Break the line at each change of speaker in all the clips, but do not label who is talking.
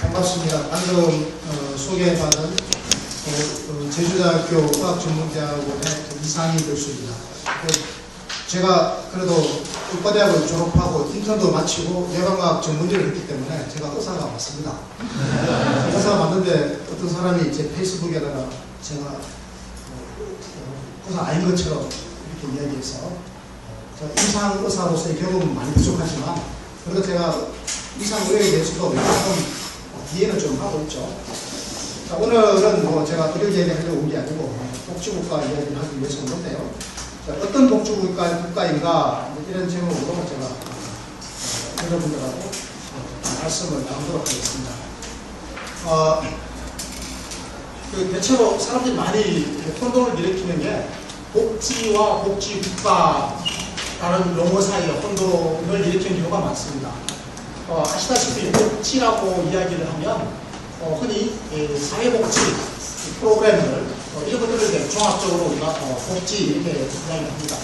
반갑습니다. 방금 소개받은 제주대학교 과학전문대학원의 이상희 교수입니다. 제가 그래도 의과대학을 졸업하고 인턴도 마치고 뇌관과학 전문의를 했기 때문에 제가 의사가 맞습니다. 의사가 맞는데 어떤 사람이 제 페이스북에다가 제가 의사 아닌 것처럼 이렇게 이야기해서 임상 의사로서의 경험은 많이 부족하지만 그래도 제가 임상 의료에 대해서도 조금 이해는 좀 하고 있죠. 자, 오늘은 제가 의료 이야기 하려고 온 게 아니고 복지국가 이야기를 하기 위해서 온 건데요. 자, 어떤 복지국가인가 이런 제목으로 제가 여러분들하고 말씀을 나누도록 하겠습니다. 대체로 사람들이 많이 혼동을 일으키는 게 복지와 복지국가라는 용어 사이에 혼동을 일으키는 경우가 많습니다. 아시다시피 복지라고 이야기를 하면 흔히 사회복지 프로그램들 이런 것들을 이제 종합적으로 우리가 복지 이렇게 이야기를 합니다.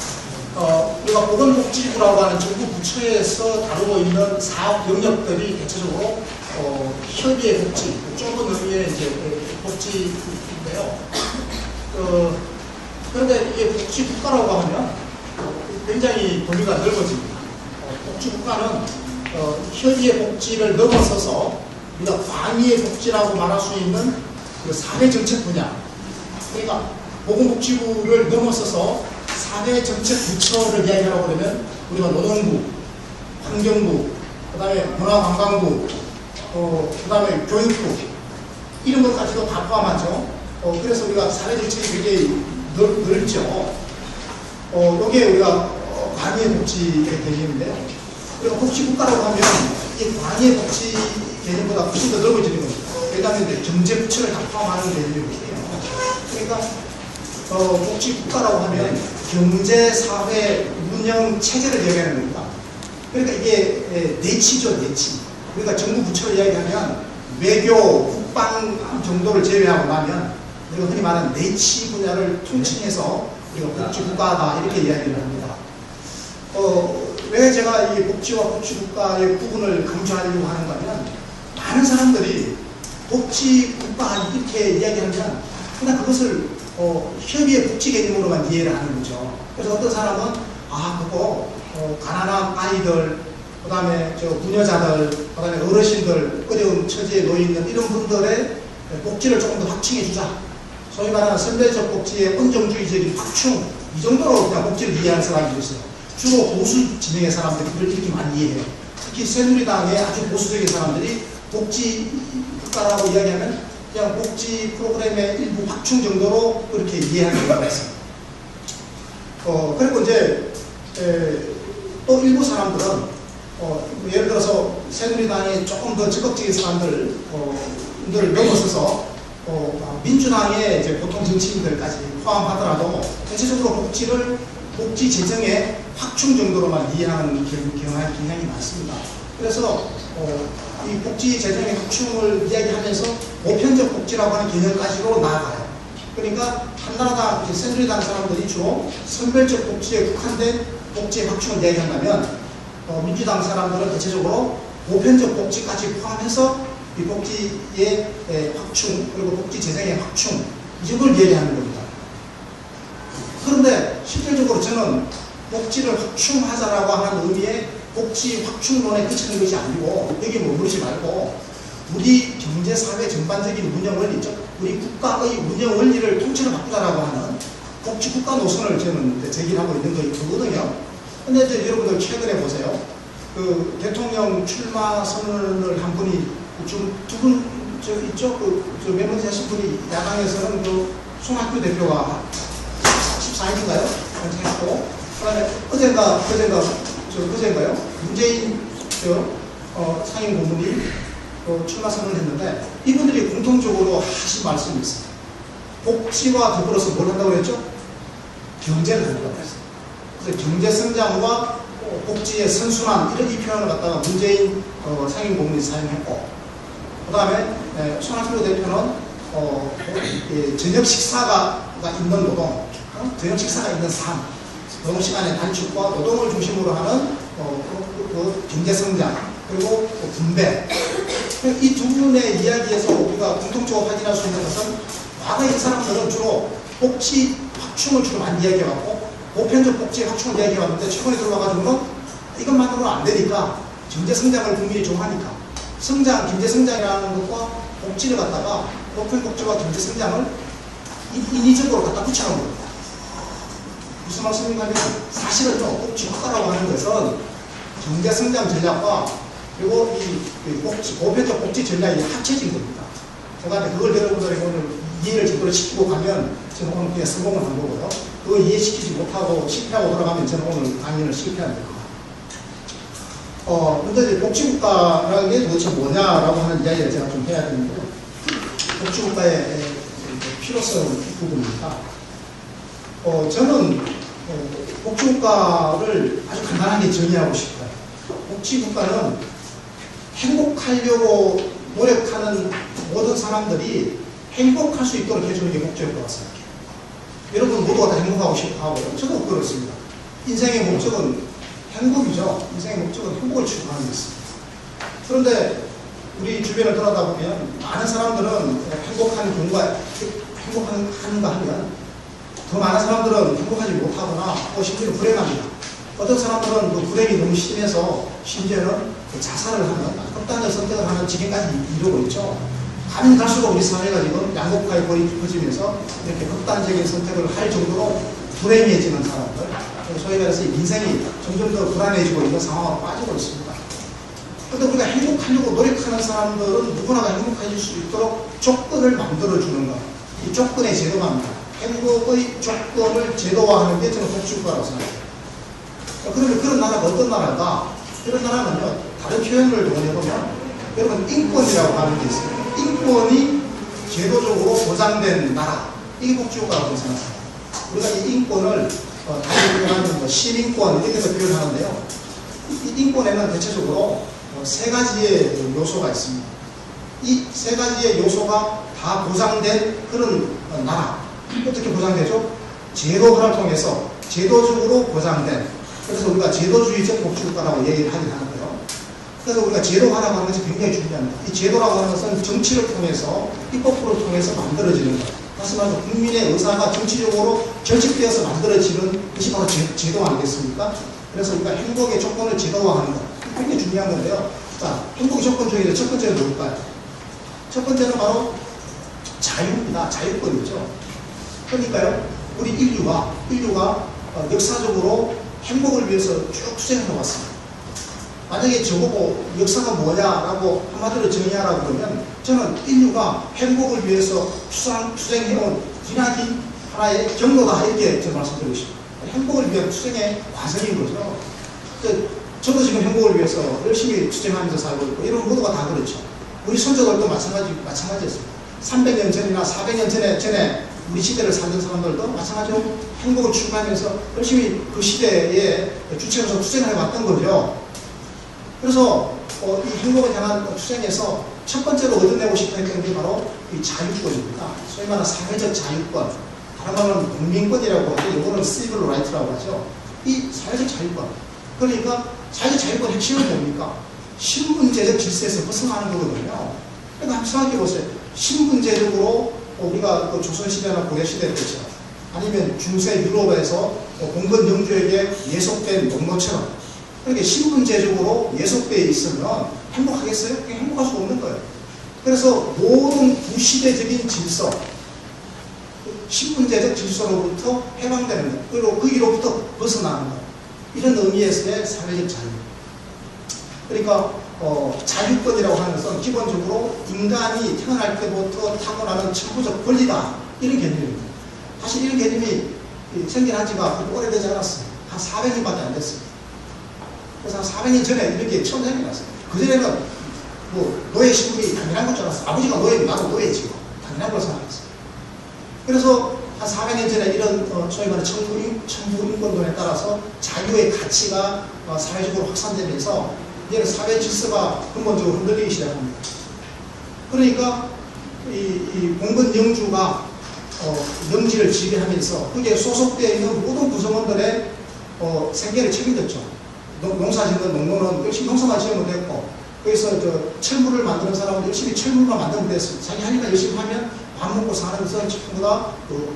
우리가 보건복지부라고 하는 정부 부처에서 다루고 있는 사업 영역들이 대체적으로 협의의 복지, 좁은 의미의 이제 복지인데요. 그런데 이게 복지국가라고 하면 굉장히 범위가 넓어집니다. 복지국가는 협의의 복지를 넘어서서 우리가 광의의 복지라고 말할 수 있는 그 사회정책 분야, 그러니까 보건복지부를 넘어서서 사회정책부처를 이야기하라고 그러면 우리가 노동부, 환경부, 그 다음에 문화관광부, 그 다음에 교육부 이런 것까지도 다 포함하죠. 그래서 우리가 사회정책이 굉장히 넓죠. 이게 우리가 광의의 복지의 개념인데요. 그리고 복지국가라고 하면 이 광의의 복지 개념보다 훨씬 더 넓어지는 겁니다. 왜냐하면 이제 경제부처를 다 포함하는 개념이거든요. 그러니까 복지국가라고 하면 경제사회 운영 체제를 이야기하는 겁니다. 그러니까 이게 내치죠, 내치. 그러니까 정부 부처를 이야기하면 외교, 국방 정도를 제외하고 나면 우리가 흔히 말하는 내치 분야를 통칭해서 우리가 복지국가다 이렇게 이야기를 합니다. 왜 제가 이 복지와 복지국가의 구분을 강조하려고 하는가 하면 많은 사람들이 복지국가 이렇게 이야기하면 그냥 그것을 협의의 복지 개념으로만 이해를 하는 거죠. 그래서 어떤 사람은 그거 가난한 아이들, 그 다음에 부녀자들, 그 다음에 어르신들, 어려운 처지에 놓여 있는 이런 분들의 복지를 조금 더 확충해 주자. 소위 말하는 선별적 복지의 온정주의적인 확충, 이 정도로 그냥 복지를 이해하는 사람이 있어요. 주로 보수 진영의 사람들이 그걸 이렇게 많이 이해해요. 특히 새누리당의 아주 보수적인 사람들이 복지국가라고 이야기하면 그냥 복지 프로그램의 일부 확충 정도로 그렇게 이해하는 경우가 있습니다. 그리고 이제 또 일부 사람들은 예를 들어서 새누리당의 조금 더 적극적인 사람들을 넘어서서 민주당의 이제 보통 정치인들까지 포함하더라도 대체적으로 복지 재정의 확충 정도로만 이해하는 경향이 많습니다. 그래서 이 복지 재정의 확충을 이야기하면서 보편적 복지라고 하는 개념까지로 나아가요. 그러니까 한나라당, 새누리당 사람들이 주로 선별적 복지에 국한된 복지의 확충을 이야기한다면 민주당 사람들은 대체적으로 보편적 복지까지 포함해서 이 복지의 확충 그리고 복지 재정의 확충 이걸 이야기하는 겁니다. 그런데 실질적으로 저는 복지를 확충하자라고 하는 의미의 복지 확충론에 그치는 것이 아니고 여기 머무르지 말고 우리 경제사회 전반적인 운영 원리, 우리 국가의 운영 원리를 통째로 바꾸자라고 하는 복지국가 노선을 저는 제기하고 있는 거거든요. 근데 이제 여러분들 최근에 보세요. 그 대통령 출마 선언을 한 분이 두 분 있죠? 몇 번째 하신 분이 야당에서는 그 송학규 대표가 14일인가요? 했고, 그 다음에 어젠가요? 문재인 상임 고문이 출마 선언을 했는데 이분들이 공통적으로 하신 말씀이 있어요. 복지와 더불어서 뭘 한다고 그랬죠? 경제를 한다고 그랬어요. 그래서 경제 성장과 복지의 선순환 이런 이 표현을 갖다가 문재인 상임 고문이 사용했고, 그 다음에 손학규 대표는 저녁 식사가 있는 노동, 저녁 식사가 있는 삶, 노동시간의 단축과 노동을 중심으로 하는 경제성장, 그리고 분배, 이 두 분의 이야기에서 우리가 공통적으로 확인할 수 있는 것은 과거의 사람들은 주로 복지 확충을 주로 많이 이야기해왔고 보편적 복지 확충을 이야기해왔는데 최근에 들어와가지고는 이것만으로는 안 되니까 경제 성장을 국민이 좀 하니까 성장, 경제 성장이라는 것과 복지를 갖다가 보편 복지와 경제 성장을 인위적으로 갖다 붙여놓은 겁니다. 무슨 말씀인가 하면 사실은요, 복지 효과라고 하는 것은 경제 성장 전략과 그리고 이 복지, 보편적 복지 전략이 합쳐진 겁니다. 제가 그걸 여러분들이 오늘 이해를 제대로 시키고 가면 저는 오늘 그냥 성공을 한 거고요. 그거 이해시키지 못하고 실패하고 돌아가면 저는 오늘 강연을 실패하는 겁니다. 근데 복지국가라는 게 도대체 뭐냐라고 하는 이야기를 제가 좀 해야 되는데요. 복지국가의 필요성 부분입니다. 저는 복지국가를 아주 간단하게 정의하고 싶어요. 복지국가는 행복하려고 노력하는 모든 사람들이 행복할 수 있도록 해주는 게 목적일 것 같습니다. 여러분 모두가 다 행복하고 싶어 하고요. 저도 그렇습니다. 인생의 목적은 행복이죠. 인생의 목적은 행복을 추구하는 것입니다. 그런데 우리 주변을 돌아다보면 많은 사람들은 행복한 경우가 행복한가 하면 더 많은 사람들은 행복하지 못하거나 심지어 불행합니다. 어떤 사람들은 그 불행이 너무 심해서 심지어는 자살을 하는 극단적 선택을 하는 지경까지 이루고 있죠. 가면 갈수록 우리 사회가 지금 양극화의 골이 깊어지면서 이렇게 극단적인 선택을 할 정도로 불행해지는 사람들, 소위 말해서 인생이 점점 더 불안해지고 있는 상황으로 빠지고 있습니다. 그런데 우리가 행복하려고 노력하는 사람들은 누구나 행복해질 수 있도록 조건을 만들어주는 것, 이 조건의 제도화입니다. 행복의 조건을 제도화하는 게 저는 복지국가라고 생각합니다. 그러면 그런 나라가 어떤 나라가? 그런 나라는요, 다른 표현을 동원해보면 여러분 인권이라고 하는 게 있습니다. 인권이 제도적으로 보장된 나라, 이게 복지국가라고 생각합니다. 우리가 이 인권을 다시 표현하는 시민권 이렇게 해서 표현하는데요. 이 인권에는 대체적으로 세 가지의 요소가 있습니다. 이 세 가지의 요소가 다 보장된 그런 나라. 어떻게 보장되죠? 제도화를 통해서 제도적으로 보장된, 그래서 우리가 제도주의적 복지국가라고 얘기를 하긴 하는데요. 그래서 우리가 제도화라고 하는 것이 굉장히 중요합니다. 이 제도라고 하는 것은 정치를 통해서, 입법부를 통해서 만들어지는 것. 다시 말해서 국민의 의사가 정치적으로 결집되어서 만들어지는 것이 바로 제도 아니겠습니까? 그래서 우리가 행복의 조건을 제도화하는 것. 굉장히 중요한 건데요. 자, 행복의 조건 중에서 첫 번째는 뭘까요? 첫 번째는 바로 자유입니다. 자유권이죠. 그러니까요, 우리 인류가 역사적으로 행복을 위해서 쭉 투쟁해 왔습니다. 만약에 저보고 역사가 뭐냐라고 한마디로 정의하라고 그러면 저는 인류가 행복을 위해서 투쟁해온 기나긴 하나의 경로다, 이렇게 제가 말씀드리고 싶습니다. 행복을 위한 투쟁의 과정인 거죠. 저도 지금 행복을 위해서 열심히 투쟁하면서 살고 있고, 이런 모두가 다 그렇죠. 우리 선조들도 마찬가지였습니다. 300년 전이나 400년 전에 우리 시대를 살던 사람들도 마찬가지로 행복을 추구하면서 열심히 그 시대에 주체로서 투쟁을 해왔던 거죠. 그래서 이 행복을 향한 투쟁에서 첫 번째로 얻어내고 싶어 했던 게 바로 이 자유권입니다. 소위 말하는 사회적 자유권, 다른 말은 국민권이라고 하죠. 이거는 civil right라고 하죠. 이 사회적 자유권. 그러니까 사회적 자유권 핵심은 뭡니까? 신분제적 질서에서 벗어나는 거거든요. 그러니까 한번 생각해 보세요. 신분제적으로 우리가 조선시대나 고려시대 때죠. 아니면 중세 유럽에서 봉건 영주에게 예속된 농노처럼 그렇게 신분제적으로 예속되어 있으면 행복하겠어요? 그게 행복할 수 없는 거예요. 그래서 모든 구시대적인 질서, 신분제적 질서로부터 해방되는 것, 그리고 거기로부터 벗어나는 것, 이런 의미에서의 사회적 자유. 그러니까 자유권이라고 하는 것은 기본적으로 인간이 태어날 때부터 타고나는 천부적 권리다, 이런 개념입니다. 사실 이런 개념이 생겨난 지가 그렇게 오래되지 않았어요. 한 400년밖에 안 됐습니다. 그래서 한 400년 전에 이렇게 처음 생겨났어요. 그전에는 뭐 노예 신분이 당연한 것 줄 알았어요. 아버지가 노예면 나도 노예지, 당연한 걸 생각했어요. 그래서 한 400년 전에 이런 소위 말하는 천부 인권론에 따라서 자유의 가치가 사회적으로 확산되면서 이제는 사회 질서가 근본적으로 흔들리기 시작합니다. 그러니까 이 봉건 영주가 영지를 지배하면서 거기에 소속되어 있는 모든 구성원들의 생계를 책임졌죠. 농사 짓는 농노는 열심히 농사만 지으면 됐고, 그래서 철물을 만드는 사람은 열심히 철물만 만들면 됐어요. 자기 하니까 열심히 하면 밥 먹고 사는 것은 전부 다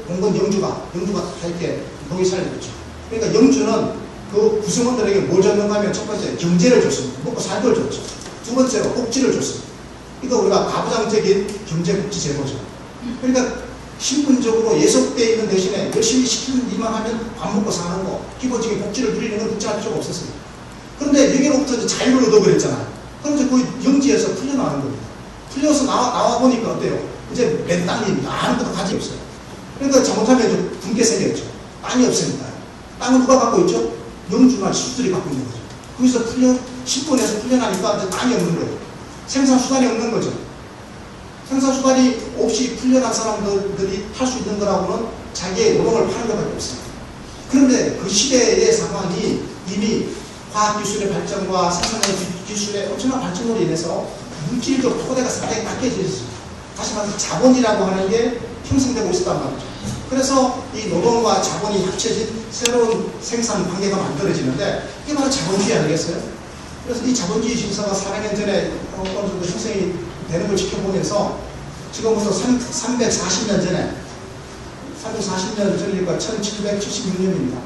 공건 영주가 다 이렇게 동이 살려줬죠. 그러니까 영주는 그 구성원들에게 뭘 줬는가 하면 첫 번째 경제를 줬습니다. 먹고 살 걸 줬죠. 두 번째로 복지를 줬습니다. 그러니까 우리가 가부장적인 경제복지 제도죠. 그러니까 신분적으로 예속되어 있는 대신에 열심히 시키는 일만 하면 밥 먹고 사는 거, 기본적인 복지를 누리는 건 국제할 필요가 없었어요. 그런데 여기로부터 자유를 얻어버렸잖아요. 그럼 이제 그 영지에서 풀려나가는 겁니다. 풀려서 나와 보니까 어때요? 이제 맨 땅입니다. 아무것도 가지 없어요. 그러니까 잘못하면 이제 붕괴 생겼죠. 땅이 없으니까. 땅은 누가 갖고 있죠? 영주나 시주들이 갖고 있는 거죠. 거기서 신분에서 풀려나니까 이제 땅이 없는 거예요. 생산수단이 없는 거죠. 생산수단이 없이 풀려난 사람들이 할 수 있는 거라고는 자기의 노동을 파는 것밖에 없습니다. 그런데 그 시대의 상황이 이미 과학기술의 발전과 생산의 기술의 엄청난 발전으로 인해서 물질적 토대가 상당히 깎여져 있습니다. 다시 말해서 자본이라고 하는 게 형성되고 있었단 말이죠. 그래서 이 노동과 자본이 합쳐진 새로운 생산 관계가 만들어지는데 이게 바로 자본주의 아니겠어요? 그래서 이 자본주의 질서가 400년 전에 어느 정도 형성이 되는 걸 지켜보면서 지금부터 340년 전에 340년 전이니까 1776년입니다.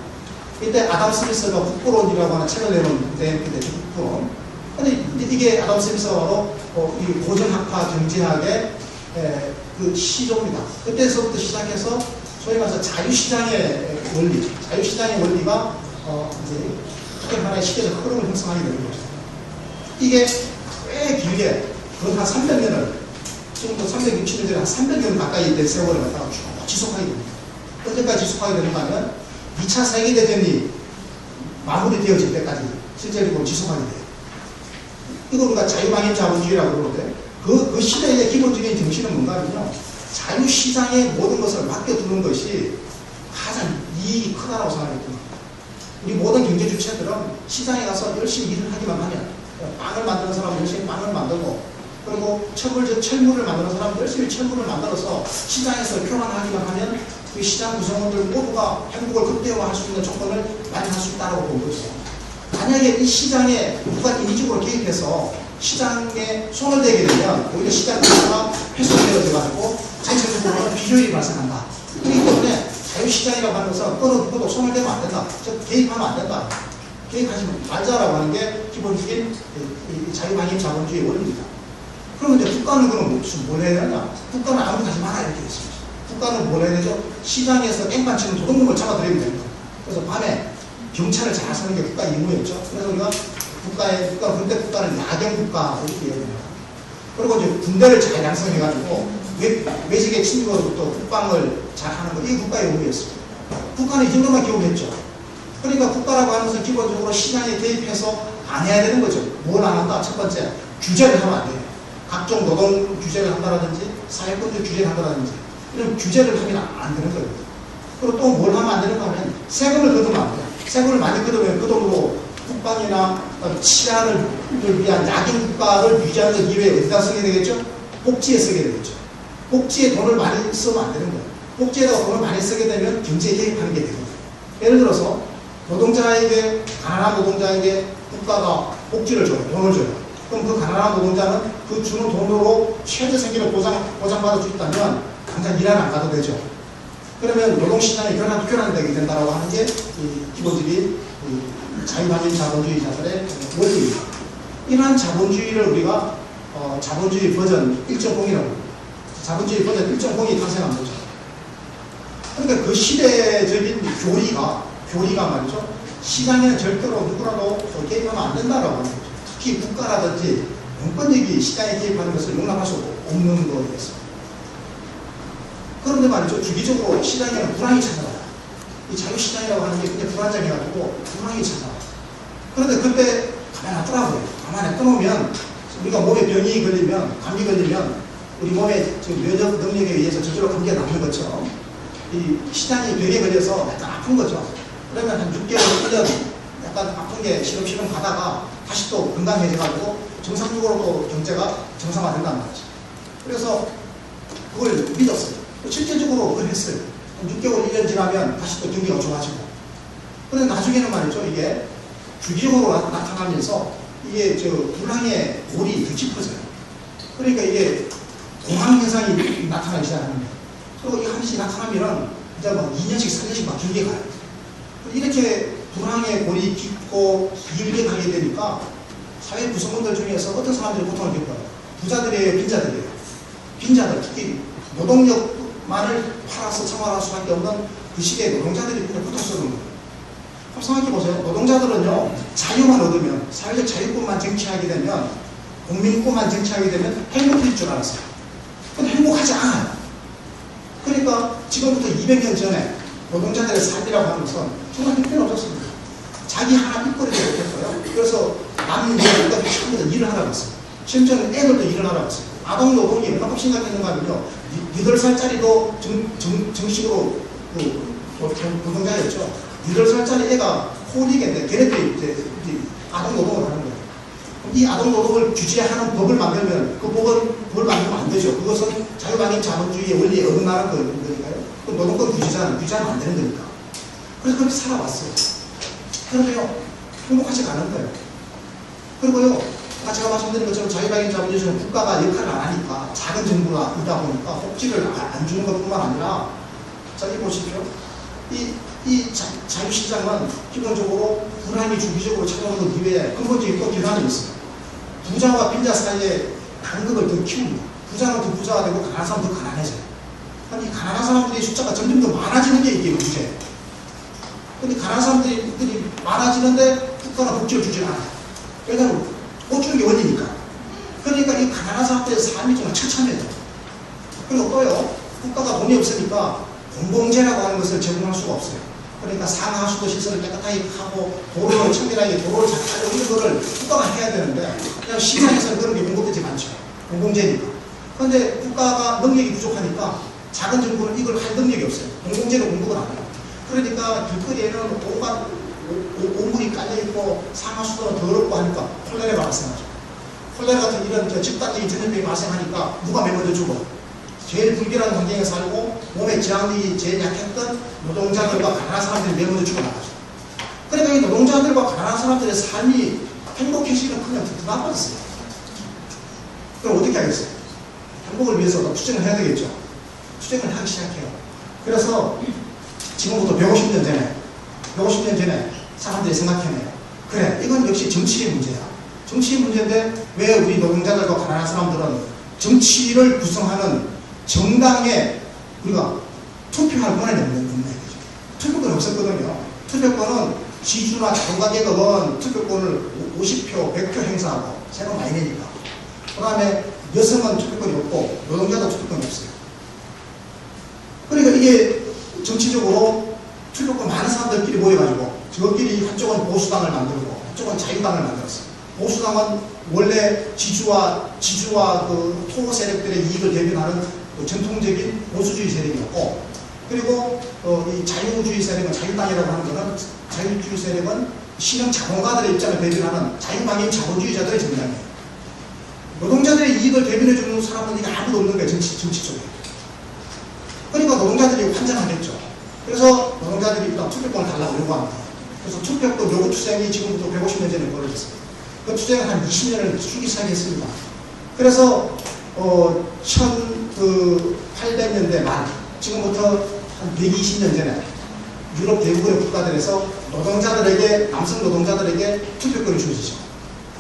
이때 아담 스미스가 국부론이라고 하는 책을 내놓은 국부론. 근데 이게 아담 스미스가 바로 이 고전학파 경제학의 그 시조입니다. 그때서부터 시작해서 소위 말해서 자유시장의 원리, 자유시장의 원리가 이제 특별 하나의 시대적 흐름을 형성하게 되는 거죠. 이게 꽤 길게 거의 한 300년을 지금부터 360년 전에 한 300년 가까이 된 세월을 갖다가 쭉 지속하게 됩니다. 언제까지 지속하게 되는가 하면 2차 세계대전이 마무리되어질 때까지 실제로 지속하게 돼요. 이걸 우리가 자유방임 자본주의라고 그러는데 그 시대의 기본적인 정신은 뭔가 하면요. 자유시장에 모든 것을 맡겨두는 것이 가장 이익이 크다라고 생각했던 겁니다. 우리 모든 경제 주체들은 시장에 가서 열심히 일을 하기만 하면 빵을 만드는 사람은 열심히 빵을 만들고 그리고 철물을 만드는 사람은 열심히 철물을 만들어서 시장에서 교환하기만 하면 그 시장 구성원들 모두가 행복을 극대화할 수 있는 조건을 마련할 수 있다고 본 거죠. 만약에 이 시장에 누가 인위적으로 개입해서 시장에 손을 대게 되면 오히려 시장 구조가 훼손되어져가지고 전체적으로는 비효율이 발생한다. 그렇기 때문에 자유시장이라고 하는 것은 어느 누구도 손을 대면 안 된다. 즉 개입하면 안 된다. 개입하지 말자라고 하는 게 기본적인 자유방임 자본주의 원리입니다. 그러면 이제 국가는 그럼 무슨 뭘 해야 되냐? 국가는 아무것도 하지 마라 이렇게 했습니다. 국가는 뭘 해야 되죠? 시장에서 땡판 치는 도둑놈을 잡아들이면 됩니다. 그래서 밤에 경찰을 잘 쓰는 게 국가의 임무였죠. 그래서 우리가 그때 국가는 야경국가 이렇게 얘기합니다. 그리고 이제 군대를 잘 양성해가지고 외적의 침입으로부터 국방을 잘 하는 거, 이게 국가의 의무였습니다. 국가는 이 정도만 기억했죠. 그러니까 국가라고 하는 것은 기본적으로 시장에 개입해서 안 해야 되는 거죠. 뭘 안 한다? 첫 번째, 규제를 하면 안 돼요. 각종 노동 규제를 한다라든지 사회권적 규제를 한다라든지 이런 규제를 하면 안 되는 거예요. 그리고 또 뭘 하면 안 되는가 하면 세금을 걷으면 안 돼요. 세금을 많이 걷으면 그 돈으로 국방이나 치안을 위한 야경 국가를 유지하는 것 이외에 어디다 쓰게 되겠죠? 복지에 쓰게 되겠죠. 복지에 돈을 많이 쓰면 안 되는 거예요. 복지에다가 돈을 많이 쓰게 되면 경제에 개입하는 게 되거든요. 예를 들어서 노동자에게, 가난한 노동자에게 국가가 복지를 줘요. 돈을 줘요. 그럼 그 가난한 노동자는 그 주는 돈으로 최저 생계를 보장받을 수 있다면 당장 일 안 가도 되죠. 그러면 노동시장이 교란되게 된다고 하는 게 기본적인 자유방임 자본주의자들의 원리입니다. 이러한 자본주의를 우리가 자본주의 버전 1.0이라고 자본주의 버전 1.0이 탄생한 거죠. 그러니까 그 시대적인 교리가 말이죠. 시장에 절대로 누구라도 개입하면 안 된다라고 하는 거죠. 특히 국가라든지 공권력이 시장에 개입하는 것을 용납할 수 없는 거였습니다. 그런데 말이죠. 주기적으로 시장에는 불황이 찾아와요. 이 자유시장이라고 하는 게 굉장히 불안정해가지고 불황이 찾아와요. 그런데 그때 가만히 놔두라고요. 가만히 놔두면 우리가 몸에 병이 걸리면, 감기 걸리면 우리 몸의 면역 능력에 의해서 저절로 감기가 나는 것처럼 이 시장이 병에 걸려서 약간 아픈 거죠. 그러면 한 6개월, 1년 약간 아픈 게 시름시름 가다가 다시 또 건강해져가지고 정상적으로 또 경제가 정상화된단 말이죠. 그래서 그걸 믿었어요. 실제적으로 그걸 했어요. 6개월, 1년 지나면 다시 또 경기가 좋아지고. 그런데 나중에는 말이죠. 이게 주기적으로 나타나면서 이게 불황의 골이 더 깊어져요. 그러니까 이게 공황 현상이 나타나기 시작하는 거예요. 그리고 이 한 번씩 나타나면은 이제 뭐 2년씩, 3년씩 막 길게 가요. 이렇게 불황의 골이 깊고 길게 가게 되니까 사회 구성원들 중에서 어떤 사람들이 고통을 겪어요? 부자들이에요, 빈자들이에요? 빈자들, 특히 노동력만을 팔아서 생활할 수밖에 없는 그 시대에 노동자들이 고통스러운 거예요. 한번 생각해보세요. 노동자들은요, 자유만 얻으면, 사회적 자유권만 쟁취하게 되면, 국민권만 쟁취하게 되면 행복해질 줄 알았어요. 근데 행복하지 않아요. 그러니까 지금부터 200년 전에 노동자들의 삶이라고 하는 것은 정말 형편없었습니다. 자기 하나 일거리도 못했어요. 그래서 남은 여자들까지 처음부터 일을 하라고 했어요. 심지어는 애들도 일을 하라고 했어요. 아동 노동이 얼마큼 심각했는가 하면요, 8살짜리도 정식으로 노동자였죠. 8살짜리 애가 홀이겠는데 걔네들이 이제 아동 노동을 하는 거예요. 이 아동 노동을 규제하는 법을 만들면 그 법을 만들면 안 되죠. 그것은 자유방임 자본주의의 원리에 어긋나는 거니까요. 그 노동권 규제하면 안 되는 거니까. 그래서 그렇게 살아왔어요. 그런데요, 행복하지가 않은 거예요. 그리고요, 아까 제가 말씀드린 것처럼 자유방임 자본주의에서는 국가가 역할을 안 하니까 작은 정부가 있다 보니까 복지를 안 주는 것뿐만 아니라, 자, 이 보십시오. 이 자유시장은 기본적으로 불안이 주기적으로 찾아오는 이외에 근본적인 또 기반이 있어요. 부자와 빈자 사이에 간극을 더 키웁니다. 부자는 더 부자가 되고 가난한 사람은 더 가난해져요. 아니, 가난한 사람들의 숫자가 점점 더 많아지는 게 이게 문제예요. 근데 가난한 사람들이 많아지는데 국가가 복지를 주지 않아요. 왜냐하면 못 주는 게 원리니까. 그러니까 이 가난한 사람들의 삶이 정말 처참해져요. 그리고 또요, 국가가 돈이 없으니까 공공재라고 하는 것을 제공할 수가 없어요. 그러니까 상하수도 시설을 깨끗하게 하고 도로를 청결하게 도로를 잘 하고 이런 거를 국가가 해야 되는데 그냥 시장에서는 그런 게 공급되지 않죠. 공공재니까. 그런데 국가가 능력이 부족하니까 작은 정부는 이걸 할 능력이 없어요. 공공재로 공급을 안 해요. 그러니까 길거리에는 온갖 오물이 깔려있고 상하수도는 더럽고 하니까 콜레라가 발생하죠. 콜레라 같은 이런 집단적인 전염병이 발생하니까 누가 맨 먼저 죽어? 제일 불결한 환경에 살고 몸의 저항력이 제일 약했던 노동자들과 가난한 사람들이 맨 먼저 죽어나가죠. 그러니까 이 노동자들과 가난한 사람들의 삶이 행복해지기는 그냥 더 나빠졌어요. 그럼 어떻게 하겠어요? 행복을 위해서 투쟁을 해야 되겠죠. 투쟁을 하기 시작해요. 그래서 지금부터 150년 전에 사람들이 생각해내요. 그래, 이건 역시 정치의 문제야. 정치의 문제인데 왜 우리 노동자들과 가난한 사람들은 정치를 구성하는 정당에 우리가 투표할 권한이 없는 거죠. 투표권이 없었거든요. 투표권은 지주나 자본가계급은 투표권을 50표, 100표 행사하고 세금 많이 내니까. 그 다음에 여성은 투표권이 없고 노동자도 투표권이 없어요. 그러니까 이게 정치적으로 투표권 많은 사람들끼리 모여가지고 저끼리 한쪽은 보수당을 만들고 한쪽은 자유당을 만들었어요. 보수당은 원래 지주와 그 토호 세력들의 이익을 대변하는 전통적인 보수주의 세력이었고, 그리고 이 자유주의 세력은 자유당이라고 하는 것은 자유주의 세력은 신흥 자본가들의 입장을 대변하는 자유방임 자본주의자들의 정당이에요. 노동자들의 이익을 대변해주는 사람은 아무도 없는 거예요. 정치 쪽에. 그러니까 노동자들이 환장하겠죠. 그래서 노동자들이 일단 투표권을 달라고 요구합니다. 그래서 투표권 요구 투쟁이 지금부터 150년 전에 벌어졌어요. 그 투쟁을 한 20년을 추기 시작했습니다. 그래서 1800년대 말, 지금부터 한 120년 전에 유럽 대부분의 국가들에서 노동자들에게, 남성 노동자들에게 투표권이 주어지죠.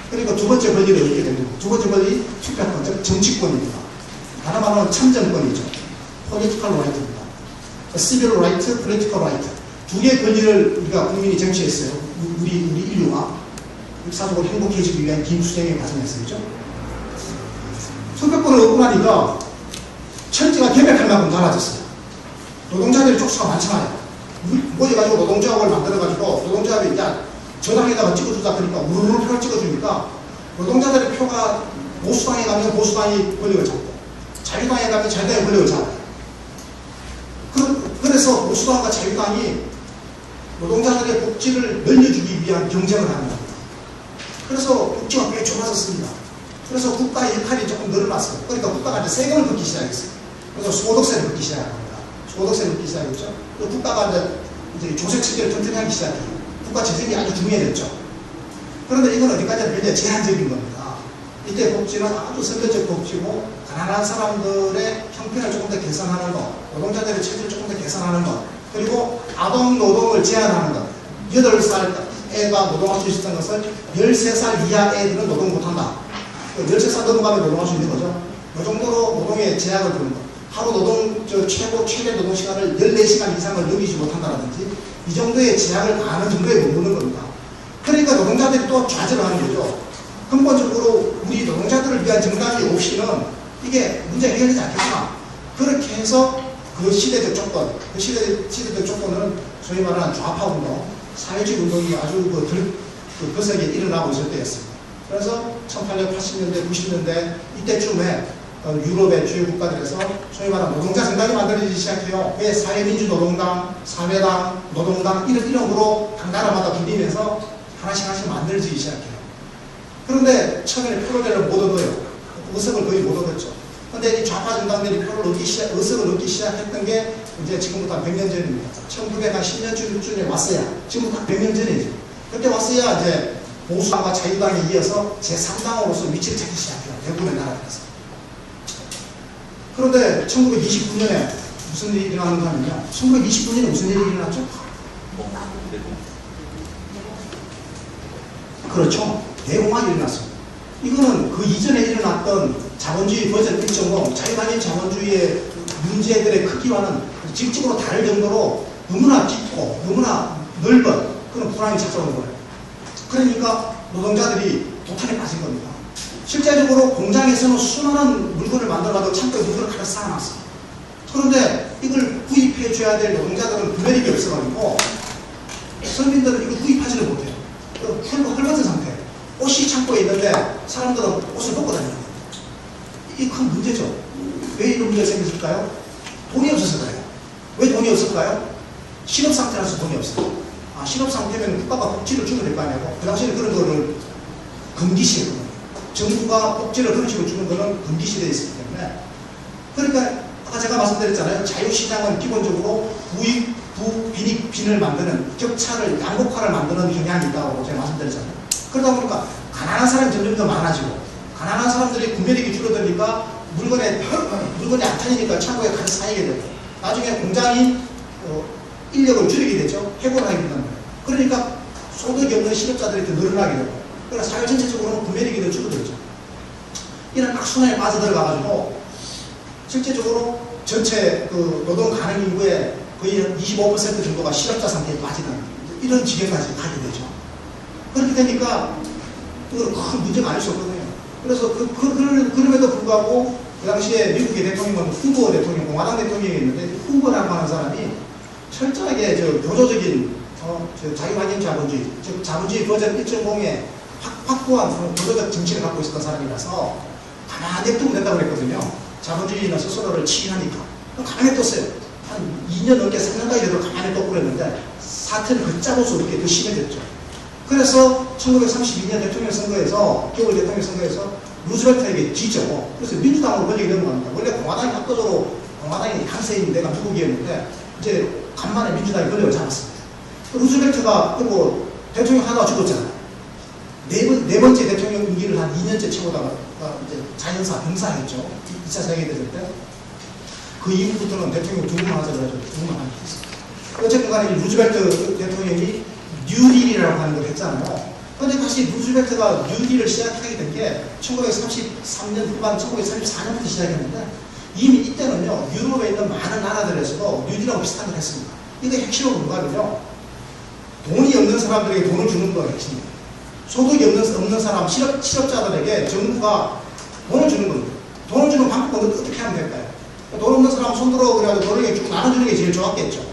그러니까 두 번째 권리를 얻게 됩니다. 두 번째 권리, 투표권, 즉 정치권입니다. 다른 말로는 참정권이죠. political right입니다. civil right, political right. 두 개의 권리를 우리가 국민이 쟁취했어요. 우리 인류가 역사적으로 행복해지기 위한 긴 수쟁의 과정에서, 그죠? 투표권을 얻고 나니까 철제가 개벽할 만큼 달라졌어요. 노동자들이 쪽수가 많잖아요. 모여가지고 노동조합을 만들어가지고 노동조합이 야 저당에다가 찍어주자 그러니까 우르르 표를 찍어주니까 노동자들의 표가 보수당에 가면 보수당이 권력을 잡고 자유당에 가면 자유당이 권력을 잡아요. 그래서 보수당과 자유당이 노동자들의 복지를 늘려주기 위한 경쟁을 하는 겁니다. 그래서 복지가 꽤 좁아졌습니다. 그래서 국가의 역할이 조금 늘어났어요. 그러니까 국가가 이제 세금을 걷기 시작했어요. 그래서 소득세를 걷기 시작합니다. 소득세를 걷기 시작했죠. 국가가 이제 조세 체계를 튼튼히 하기 시작해요. 국가 재정이 아주 중요해졌죠. 그런데 이건 어디까지나 굉장히 제한적인 겁니다. 이때 복지는 아주 선별적 복지고 가난한 사람들의 형편을 조금 더 개선하는 것, 노동자들의 처지를 조금 더 개선하는 것, 그리고 아동 노동을 제한하는 것. 8살 애가 노동할 수 있었던 것을 13살 이하 애들은 노동 못한다. 13살 넘어가면 노동할 수 있는 거죠. 그 정도로 노동에 제약을 두는 것. 하루 노동, 최대 노동 시간을 14시간 이상을 넘기지 못한다든지 이 정도의 제약을 가하는 정도에 머무는 겁니다. 그러니까 노동자들이 또 좌절을 하는 거죠. 근본적으로 우리 노동자들을 위한 정당이 없이는 이게 문제가 해결되지 않겠구나. 그렇게 해서 그 시대적 조건, 그 시대적 조건은 소위 말하는 좌파 운동, 사회주의 운동이 아주 거세게 일어나고 있을 때였습니다. 그래서 1880년대, 90년대 이때쯤에 유럽의 주요 국가들에서 소위 말하는 노동자 정당이 만들어지기 시작해요. 왜 사회민주노동당, 사회당, 노동당 이런 이름으로 각 나라마다 불리면서 하나씩 만들어지기 시작해요. 그런데 처음에는 표를 못 얻어요. 의석을 거의 못 얻었죠. 그런데 이 좌파 정당들이 의석을 얻기 시작했던 게 이제 지금부터 한 100년 전입니다. 1910년쯤에 왔어야, 지금부터 한 100년 전이죠. 그때 왔어야 이제 보수당과 자유당에 이어서 제3당으로서 위치를 찾기 시작해요. 대부분의 나라들에서. 그런데 1929년에 무슨 일이 일어나는가 하면요. 1929년에 무슨 일이 일어났죠? 그렇죠. 대공황이 일어났습니다. 이거는 그 이전에 일어났던 자본주의 버전 1.0, 자유단일 자본주의의 문제들의 크기와는 질적으로 다를 정도로 너무나 깊고 너무나 넓은 그런 불황이 찾아오는 거예요. 그러니까 노동자들이 도탄에 빠진 겁니다. 실제적으로 공장에서는 수많은 물건을 만들어가지고 창고에 물건을 가득 쌓아놨어요. 그런데 이걸 구입해줘야 될 노동자들은 구매력이 없어가지고 서민들은 이걸 구입하지를 못해요. 헐벗은 상태. 옷이 창고에 있는데 사람들은 옷을 벗고 다니는 거예요. 이게 큰 문제죠. 왜 이런 문제가 생겼을까요? 돈이 없어서 그래요. 왜 돈이 없을까요? 실업 상태라서 돈이 없어요. 실업 상태면 국가가 복지를 주면 될 거 아니냐고. 그 당시에는 그런 거를 금기시했거든요. 정부가 복지를 그런 식으로 주는 거는 금기시되어 있었기 때문에. 그러니까 아까 제가 말씀드렸잖아요. 자유시장은 기본적으로 부익, 빈을 만드는 격차를 양극화를 만드는 경향이 있다고 제가 말씀드렸잖아요. 그러다 보니까 가난한 사람이 점점 더 많아지고 가난한 사람들이 구매력이 줄어드니까 물건이 안 팔리니까 창고에 가득 쌓이게 되고 나중에 공장이 인력을 줄이게 되죠. 해고를 하게 된다는 거예요. 그러니까 소득이 없는 실업자들이 더 늘어나게 되고 그러니까 사회 전체적으로는 구매력이 더 줄어들죠. 이런 악순환에 빠져들어가가지고 실제적으로 전체 그 노동 가능 인구의 거의 25% 정도가 실업자 상태에 빠지는 이런 지경까지 가게 되죠. 그렇게 되니까 그건 큰 문제가 아닐 수 없거든요. 그래서 그럼에도 불구하고 그 당시에 미국의 대통령은 후보 대통령, 공화당 대통령이었는데 후보라고 하는 사람이 철저하게 교조적인 자유환경 자본주의, 즉 자본주의 버전 1.0의 확고한 교조적 정치를 갖고 있었던 사람이라서 가만히 냅두면 된다고 그랬거든요. 자본주의는 스스로를 치유하니까. 가만히 뒀어요. 한 2년 넘게 3년까지 돼도 가만히 뒀고 그랬는데 사태는 걷잡아서 이렇게 더 심해졌죠. 그래서 1932년 대통령 선거에서, 겨울 대통령 선거에서 루즈벨트에게 지죠. 그래서 민주당으로 번역이 넘어갑니다. 원래 공화당이 압도적으로 공화당이 강세인 데가 미국이었는데 이제 간만에 민주당이 번역을 잡았습니다. 루즈벨트가 그리고 대통령 하다가 죽었잖아요. 네 번째 대통령 임기를 한 2년째 채우다가 이제 자연사 병사했죠. 2차 세계대전 때. 그 이후부터는 대통령 두 분만 하자고 해서 두 분만 하게 됐습니다. 어쨌든 간에 루즈벨트 대통령이 뉴딜이라고 하는 걸 했잖아요. 그런데 다시 루즈벨트가 뉴딜을 시작하게 된 게 1933년 후반, 1934년부터 시작했는데 이미 이때는요, 유럽에 있는 많은 나라들에서도 뉴딜하고 비슷한 걸 했습니다. 이게 핵심은 뭐냐면요, 돈이 없는 사람들에게 돈을 주는 거 핵심입니다. 소득이 없는 사람, 실업자들에게 정부가 돈을 주는 겁니다. 돈을 주는 방법은 어떻게 하면 될까요? 돈 없는 사람 손들어 그래가지고 돈을 쭉 나눠주는 게 제일 좋았겠죠.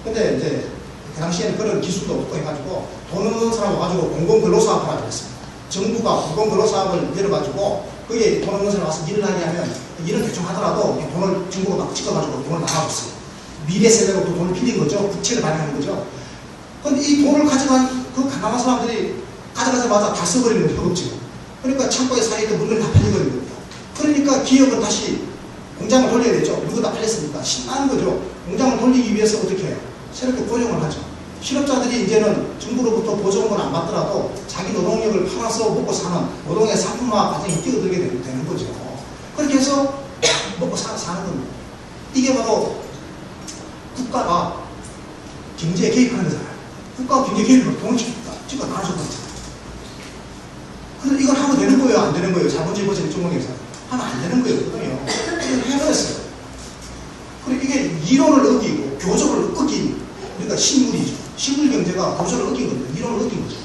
근데 이제 그 당시에는 그런 기술도 없고 해가지고 돈 없는 사람 와가지고 공공근로사업을 하기로 했습니다. 정부가 공공근로사업을 열어가지고 거기에 돈 없는 사람 와서 일을 하게 하면 일은 대충 하더라도 돈을 정부가 막 찍어가지고 돈을 나눠줬어요. 미래 세대로부터 돈을 빌린 거죠. 부채를 발행하는 거죠. 근데 이 돈을 가져간 그 가난한 사람들이 가져가자마자 다 써버리는 거예요. 허겁지겁. 그러니까 창고에 쌓여있던 물건이 다 팔려버린 겁니다. 그러니까 기업은 다시 공장을 돌려야 되죠. 물건 다 팔렸으니까 신나는 거죠. 공장을 돌리기 위해서 어떻게 해요? 새롭게 고용을 하죠. 실업자들이 이제는 정부로부터 보조금을 안 받더라도 자기 노동력을 팔아서 먹고 사는 노동의 상품화 과정이 뛰어들게 되는 거죠. 그렇게 해서 먹고 사는 겁니다. 이게 바로 국가가 경제에 개입하는 거잖아요. 국가가 경제에 개입하면 돈을 찍어 나눠서 그렇잖아요. 그래서 이걸 하면 되는 거예요? 안 되는 거예요? 자본주의 버전 일종에서 하면 안 되는 거예요. 이걸 해버렸어요. 그리고 이게 이론을 어기고 교조를 어긴 그러니까 식물이죠. 식물 경제가 교조를 어긴 겁니다. 이론을 어긴 거죠.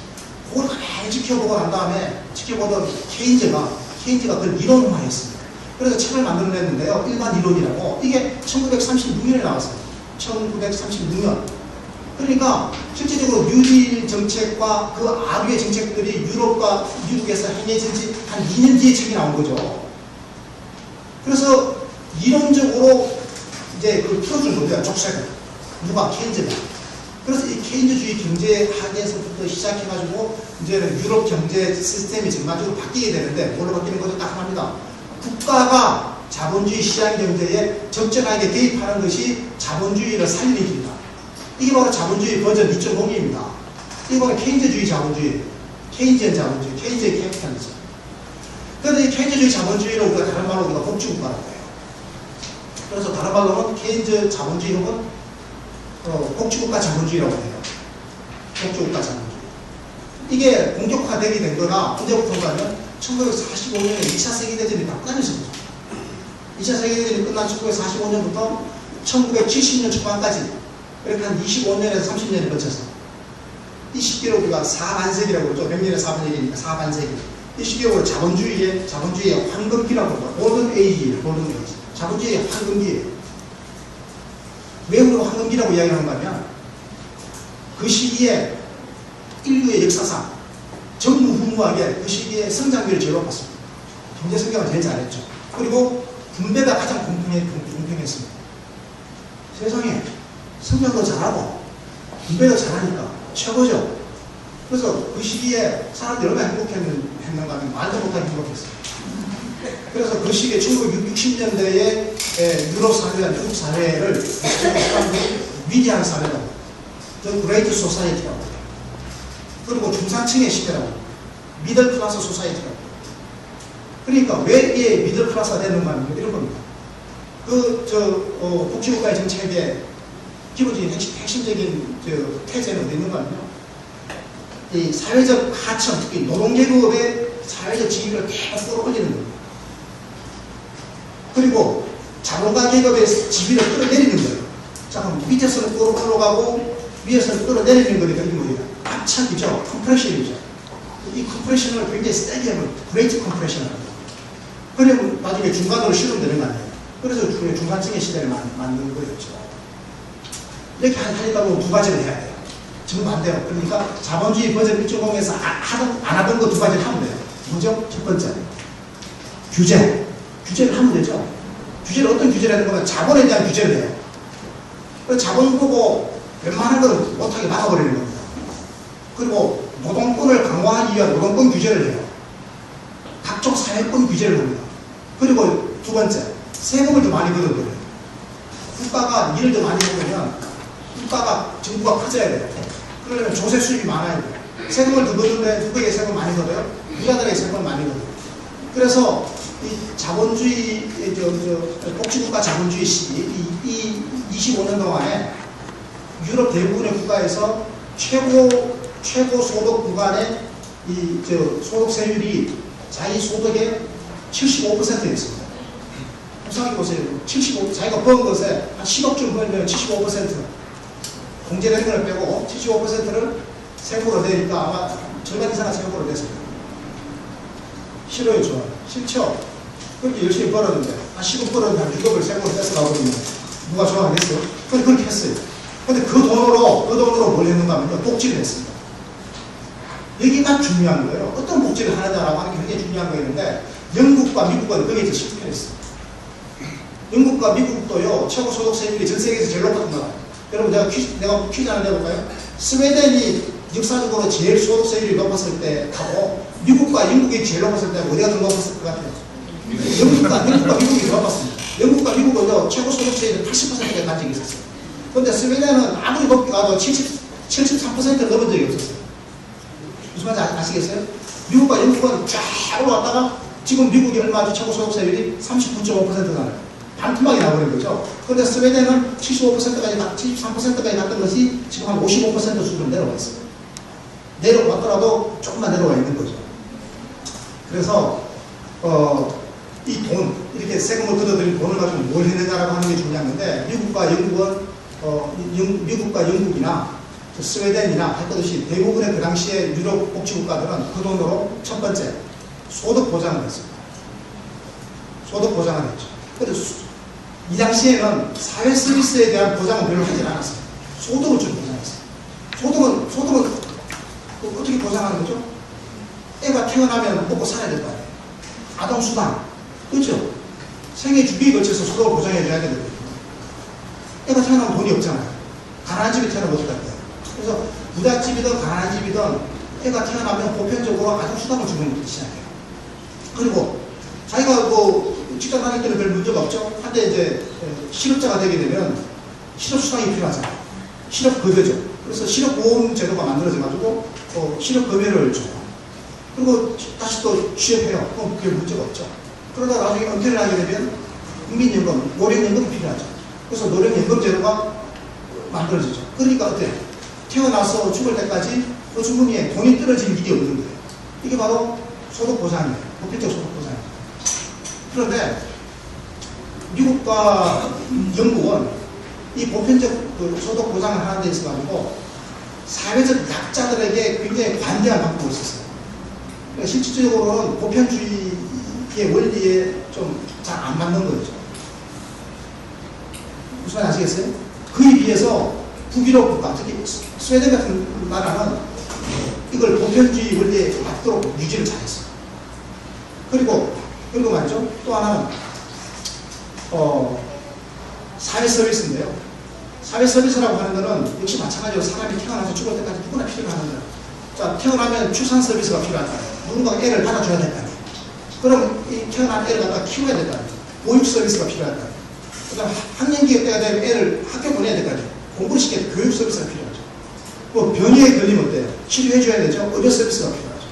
그걸 가만히 지켜보고 난 다음에 지켜보던 케인즈가 그걸 이론화했습니다. 그래서 책을 만들어냈는데요. 일반 이론이라고. 이게 1936년에 나왔어요. 1936년. 그러니까 실질적으로 뉴딜 정책과 그 아류의 정책들이 유럽과 미국에서 행해진 지 한 2년 뒤에 책이 나온 거죠. 그래서 이론적으로 이제 그걸 풀어준 거죠. 족쇄를. 누가? 케인즈가. 그래서 이 케인즈주의 경제학에서부터 시작해가지고 이제는 유럽 경제 시스템이 전반적으로 바뀌게 되는데 뭘로 바뀌는 거죠? 딱 합니다. 국가가 자본주의 시장 경제에 적절하게 개입하는 것이 자본주의를 살리는 길이다. 이게 바로 자본주의 버전 2.0입니다. 이게 바로 케인즈주의 자본주의, 케인지언 자본주의, 케인즈의 캐피탈리즘. 그런데 이 케인즈주의 자본주의를 우리가 다른 말로 우리가 복지국가라고 해요. 그래서 다른 말로는 케인즈 자본주의 혹은 복지국가 자본주의라고 해요. 복지국가 자본주의. 이게 본격화되게 된 거가 언제부터인가 하면 1945년에 2차 세계대전이 다 끝나면서 거죠. 2차 세계대전이 끝난 1945년부터 1970년 초반까지 이렇게 한 25년에서 30년에 걸쳐서 이 시기를 우리가 4반세기라고 그러죠. 100년에 4반세기니까 4반세기. 이 시기를 자본주의의 황금기라고 합니다. 골든 에이지예요. 골든 에이지. 자본주의의 황금기예요. 왜 우리가 황금기라고 이야기하는가 하면 그 시기에 인류의 역사상 전무후무하게 그 시기에 성장률이 제일 높았습니다. 경제 성장을 제일 잘했죠. 그리고 분배가 가장 공평했습니다. 세상에 성장도 잘하고 분배도 잘하니까 최고죠. 그래서 그 시기에 사람들이 얼마나 행복했는가 하면 말도 못하게 행복했어요. 그래서 그 시기에 1960년대에 유럽 사회와 미국 사회를 위대한 사회라고 The Great Society라고 해요. 그리고 중산층의 시대라고 미들 클래스 소사이티라고. 그러니까 왜 이게 미들 클래스가 되는가 하면 이런 겁니다. 복지국가의 정책의 기본적인 핵심적인 태제는 어디 있는가 하면요. 이 사회적 하층, 특히 노동계급의 사회적 지위를 계속 끌어올리는 겁니다. 그리고 자본가 계급의 지위를 끌어내리는 거예요. 자, 그럼 밑에서는 끌어가고 위에서는 끌어내리는 거니까 이게 뭐예요? 압착이죠. 컴프레션이죠. 이 컴프레션을 굉장히 세게 하면 그레이트 컴프레션을 합니다. 그러면 나중에 중간으로 실현되는 거 아니에요. 그래서 중간층의 시대를 만든 거였죠. 이렇게 하니까 두 가지를 해야 돼요. 전부 안 돼요. 그러니까 자본주의 버전 1.0에서 안 하던 거 두 가지를 하면 돼요. 뭐죠? 첫 번째, 규제를 하면 되죠. 규제를 어떤 규제를 하는 거면 자본에 대한 규제를 해요. 자본 보고 웬만한 거는 못하게 막아버리는 겁니다. 그리고 노동권을 강화하기 위한 노동권 규제를 해요. 각종 사회권 규제를 합니다. 그리고 두 번째, 세금을 더 많이 걷어버려요. 국가가 일을 더 많이 걷으면 정부가 커져야 돼요. 그러려면 조세 수입이 많아야 돼요. 세금을 더 걷는데 누구에게 세금 많이 걷어요? 부자들에게 세금을 많이 걷어요. 그래서 이 자본주의, 복지국가 자본주의 시기, 이 25년 동안에 유럽 대부분의 국가에서 최고 소득 구간의 소득 세율이 자기 소득의 75%였습니다. 생각해 보세요. 자기가 번 것에 한 10억쯤 벌면 75% 공제되는 걸 빼고 75%를 세금으로 내니까 아마 절반 이상은 세금으로 냈습니다. 싫어요, 좋아요? 싫죠? 그렇게 열심히 벌었는데 한 10억 벌었는데 한 6억을 세금으로 뺏어가버리면 누가 좋아하겠어요? 근데 그렇게 했어요. 근데 그 돈으로 뭘 했는가 하면 복지를 했습니다. 여기가 중요한 거예요. 어떤 복지를 하느냐라고 하는 게 굉장히 중요한 거였는데 영국과 미국은 거기에 실패했어요. 영국과 미국도요, 최고 소득 세율이 전 세계에서 제일 높았습니다. 여러분, 내가 퀴즈 하나 내볼까요? 스웨덴이 역사적으로 제일 소득 세율이 높았을 때 하고 미국과 영국이 제일 높았을 때 어디가 더 높았을 것 같아요? 영국과 미국이 더 높았습니다. 영국과 미국은요, 최고 소득 세율이 80%가 간 적이 있었어요. 그런데 스웨덴은 아무리 높게 가도 70, 73%를 넘은 적이 없었어요. 무슨 말인지 아시겠어요? 미국과 영국은 쫙 올라갔다가 지금 미국이 얼마죠? 최고 소득세율이 39.5%잖아요. 반토막이 나버린 거죠. 그런데 스웨덴은 75%까지, 73%까지 갔던 것이 지금 한 55% 수준으로 내려와 있어요. 내려왔더라도 조금만 내려와 있는 거죠. 그래서, 이 돈, 이렇게 세금을 걷어들인 돈을 가지고 뭘 했느냐라고 하는 게 중요한 건데, 미국과 영국은, 미국과 영국이나 스웨덴이나 할 것 없이 대부분의 그 당시에 유럽 복지국가들은 그 돈으로 첫 번째, 소득 보장을 했습니다. 소득 보장을 했죠. 그래서 이 당시에는 사회 서비스에 대한 보장은 별로 하지 않았어요. 소득을 좀 보장했어요. 소득은 어떻게 보장하는 거죠? 애가 태어나면 먹고 살아야 될 거 아니에요. 아동수당, 그렇죠? 생애 주기에 걸쳐서 소득을 보장해줘야 되거든요. 애가 태어나면 돈이 없잖아요. 가난한 집에 태어나면 어떡할 거예요? 그래서 부잣집이든 가난한 집이든 애가 태어나면 보편적으로 아동수당을 주는 것부터 시작해요. 그리고 자기가 직장 다닐 때는 별 문제가 없죠. 한데 이제 실업자가 되게 되면 실업수당이 필요하잖아요. 실업급여죠. 그래서 실업보험 제도가 만들어져가지고 실업급여를 줘요. 그리고 다시 또 취업해요. 그럼 별 문제가 없죠. 그러다 나중에 은퇴를 하게 되면 국민연금, 노령연금이 필요하죠. 그래서 노령연금 제도가 만들어지죠. 그러니까 어때요? 태어나서 죽을 때까지 그 주머니에 돈이 떨어지는 일이 없는 거예요. 이게 바로 소득보장이에요. 보편적 소득보장이에요. 그런데 미국과 영국은 이 보편적 소득 보장을 하는 데 있어가지고 사회적 약자들에게 굉장히 관대한 방법을 썼어요. 그러니까 실질적으로는 보편주의의 원리에 좀 잘 안 맞는 거죠. 무슨 말인지 아시겠어요? 그에 비해서 북유럽 국가, 특히 스웨덴 같은 나라는 이걸 보편주의 원리에 맞도록 유지를 잘했어요. 그리고 말이죠. 또 하나는 사회 서비스인데요. 사회 서비스라고 하는 것은 역시 마찬가지로 사람이 태어나서 죽을 때까지 누구나 필요한 거예요. 자, 태어나면 출산 서비스가 필요하다. 누군가 애를 받아줘야 될 거 아니에요. 그럼 이 태어난 애를 갖다 키워야 될 거 아니에요. 보육 서비스가 필요할 거 아니에요. 그다음 학년기 때가 되면 애를 학교 보내야 될 거 아니에요. 공부를 시켜야 교육 서비스가 필요하죠. 뭐 병에 걸리면 어때요? 치료해줘야 되죠. 의료 서비스가 필요하죠.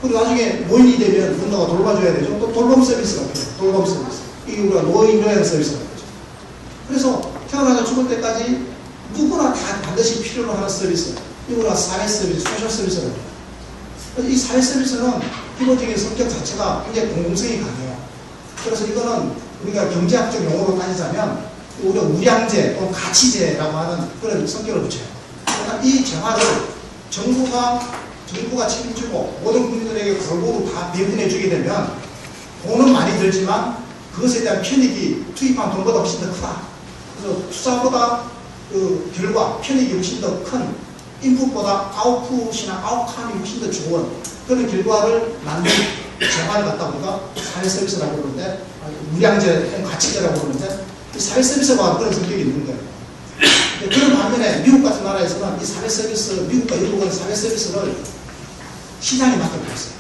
그리고 나중에 노인이 되면 누군가가 돌봐줘야 되죠. 또 돌봄 서비스가 필요해요. 돌봄 서비스. 이게 우리가 노인 요양 서비스가 되죠. 그래서 태어나서 죽을 때까지 누구나 다 반드시 필요로 하는 서비스. 이거가 사회 서비스, 소셜 서비스라고 해요. 이 사회 서비스는 기본적인 성격 자체가 굉장히 공공성이 강해요. 그래서 이거는 우리가 경제학적 용어로 따지자면 우리가 우량제 또는 가치제라고 하는 그런 성격을 붙여요. 그러니까 이 재화를 정부가 책임지고 모든 국민들에게 골고루 다 배분해주게 되면 돈은 많이 들지만 그것에 대한 편익이 투입한 돈보다 훨씬 더 크다. 그래서 투자보다 그 결과, 편익이 훨씬 더 큰 인풋보다 아웃풋이나 아웃컴이 훨씬 더 좋은 그런 결과를 만든 재화를 갖다 우리가 사회 서비스라고 그러는데, 무량제, 가치제라고 그러는데, 이 사회 서비스와 그런 성격이 있는 거예요. 그런 반면에 미국 같은 나라에서는 이 사회 서비스, 미국과 영국은 사회 서비스를 시장에 맡겨버렸어요.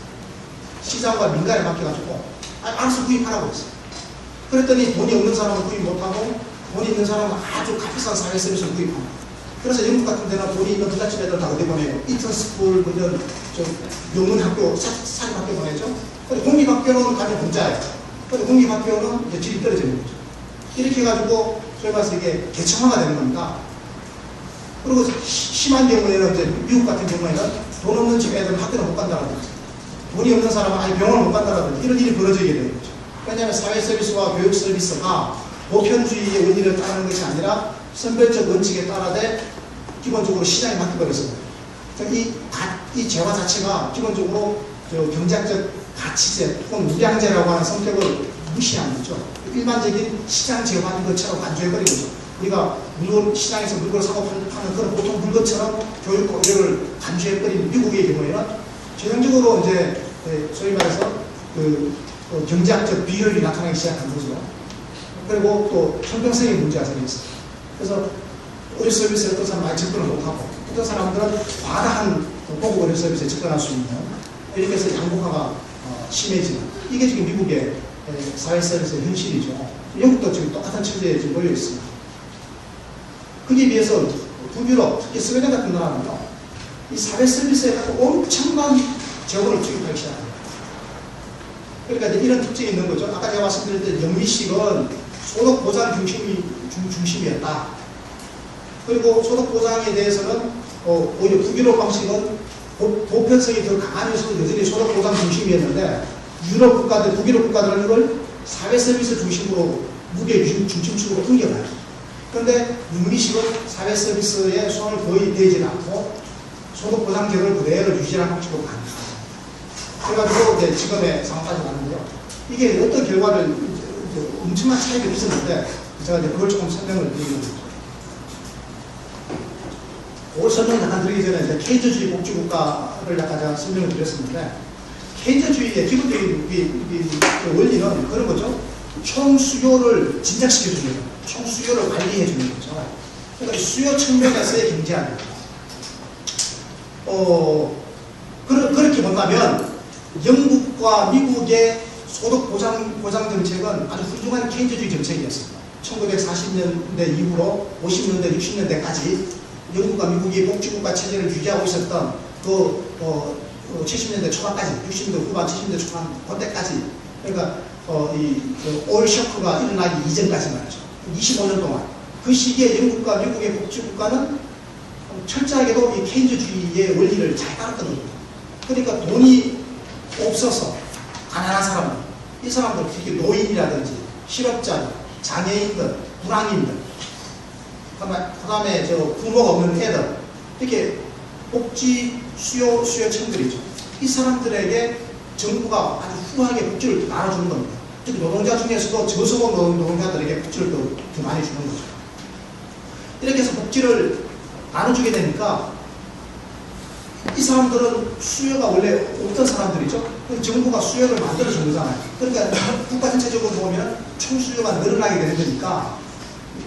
시장과 민간에 맡겨가지고 알아서 구입하라고 했어요. 그랬더니 돈이 없는 사람은 구입 못하고 돈이 있는 사람은 아주 값비싼 사회 서비스를 구입합니다. 그래서 영국 같은 데는 돈이 있는 부잣집 애들 다 어디 보내요? 이턴스쿨, 영문학교, 사립학교 보내죠? 근데 공립학교는 가면 공짜예요. 근데 공립학교는 이제 질이 떨어지는 거죠. 이렇게 해가지고 저희 봐서 이게 개청화가 되는 겁니다. 그리고 심한 경우에는 이제 미국 같은 경우에는 돈 없는 집 애들은 학교를 못 간다라든지 돈이 없는 사람은 아예 병원을 못 간다라든지 이런 일이 벌어지게 되는 거죠. 왜냐하면 사회 서비스와 교육 서비스가 보편주의의 원리를 따르는 것이 아니라 선별적 원칙에 따라되 기본적으로 시장에 맡겨버렸습니다. 이 재화 자체가 기본적으로 경제학적 가치제 혹은 우량제라고 하는 성격을 무시한 거죠. 일반적인 시장 재화인 것처럼 간주해버린 거죠. 우리가 물건, 시장에서 물건을 사고 파는 그런 보통 물건처럼 교육과 의료를 간주해버린 미국의 경우에는 전형적으로 이제 소위 말해서 경제학적 비효율이 나타나기 시작한 거죠. 그리고 또 형평성의 문제가 생겼어요. 그래서 의료 서비스에 어떤 사람은 많이 접근을 못하고 어떤 사람들은 과다한 공공 의료 서비스에 접근할 수 있는 이렇게 해서 양극화가 심해지는 이게 지금 미국의 사회 서비스의 현실이죠. 영국도 지금 똑같은 처지에 지금 놓여 있습니다. 거기에 비해서 북유럽, 특히 스웨덴 같은 나라는요, 이 사회 서비스에 엄청난 재원을 투입하기 시작합니다. 그러니까 이제 이런 특징이 있는 거죠. 아까 제가 말씀드렸던 영미식은 소득 보장 중심이었다. 그리고 소득 보장에 대해서는 오히려 북유럽 방식은 보편성이 더 강하면서도 여전히 소득 보장 중심이었는데 유럽 국가들, 북유럽 국가들은 이걸 사회 서비스 중심으로 무게 중심축으로 옮겨가요. 그런데 영미식은 사회 서비스에 손을 거의 대지 않고 소득 보장제도를 그대로 유지하는 방식으로 갑니다. 그래가지고 이제 지금의 상황까지 왔는데요. 이게 어떤 결과를 엄청난 차이가 있었는데 제가 이제 그걸 조금 설명을 드리는 거죠. 그 설명 잠깐 드리기 전에 이제 케인즈주의 복지국가를 약간 제가 설명을 드렸었는데 케인즈주의의 기본적인 이 원리는 그런 거죠. 총 수요를 진작시켜주는 거죠. 총 수요를 관리해주는 거죠. 그러니까 수요 측면에서의 경제학입니다. 그렇게 본다면 영국과 미국의 소득 보장 정책은 아주 훌륭한 케인즈주의 정책이었습니다. 1940년대 이후로 50년대, 60년대까지 영국과 미국이 복지국가 체제를 유지하고 있었던 70년대 초반까지, 60년대 후반, 70년대 초반 그때까지, 그러니까 오일 쇼크가 일어나기 이전까지 말이죠. 25년 동안 그 시기에 영국과 미국의 복지국가는 철저하게도 이 케인즈주의의 원리를 잘 따랐던 겁니다. 그러니까 돈이 없어서 가난한 사람들, 이 사람들 특히 노인이라든지 실업자들, 장애인들, 불황인들, 그 다음에 부모가 없는 애들, 이렇게 복지 수요층들이죠. 이 사람들에게 정부가 아주 후하게 복지를 나눠주는 겁니다. 특히 노동자 중에서도 저소득 노동자들에게 복지를 더 많이 주는 거죠. 이렇게 해서 복지를 나눠주게 되니까 이 사람들은 수요가 원래 없던 사람들이죠. 정부가 수요를 만들어준 거잖아요. 그러니까 국가 전체적으로 보면 총수요가 늘어나게 되는 거니까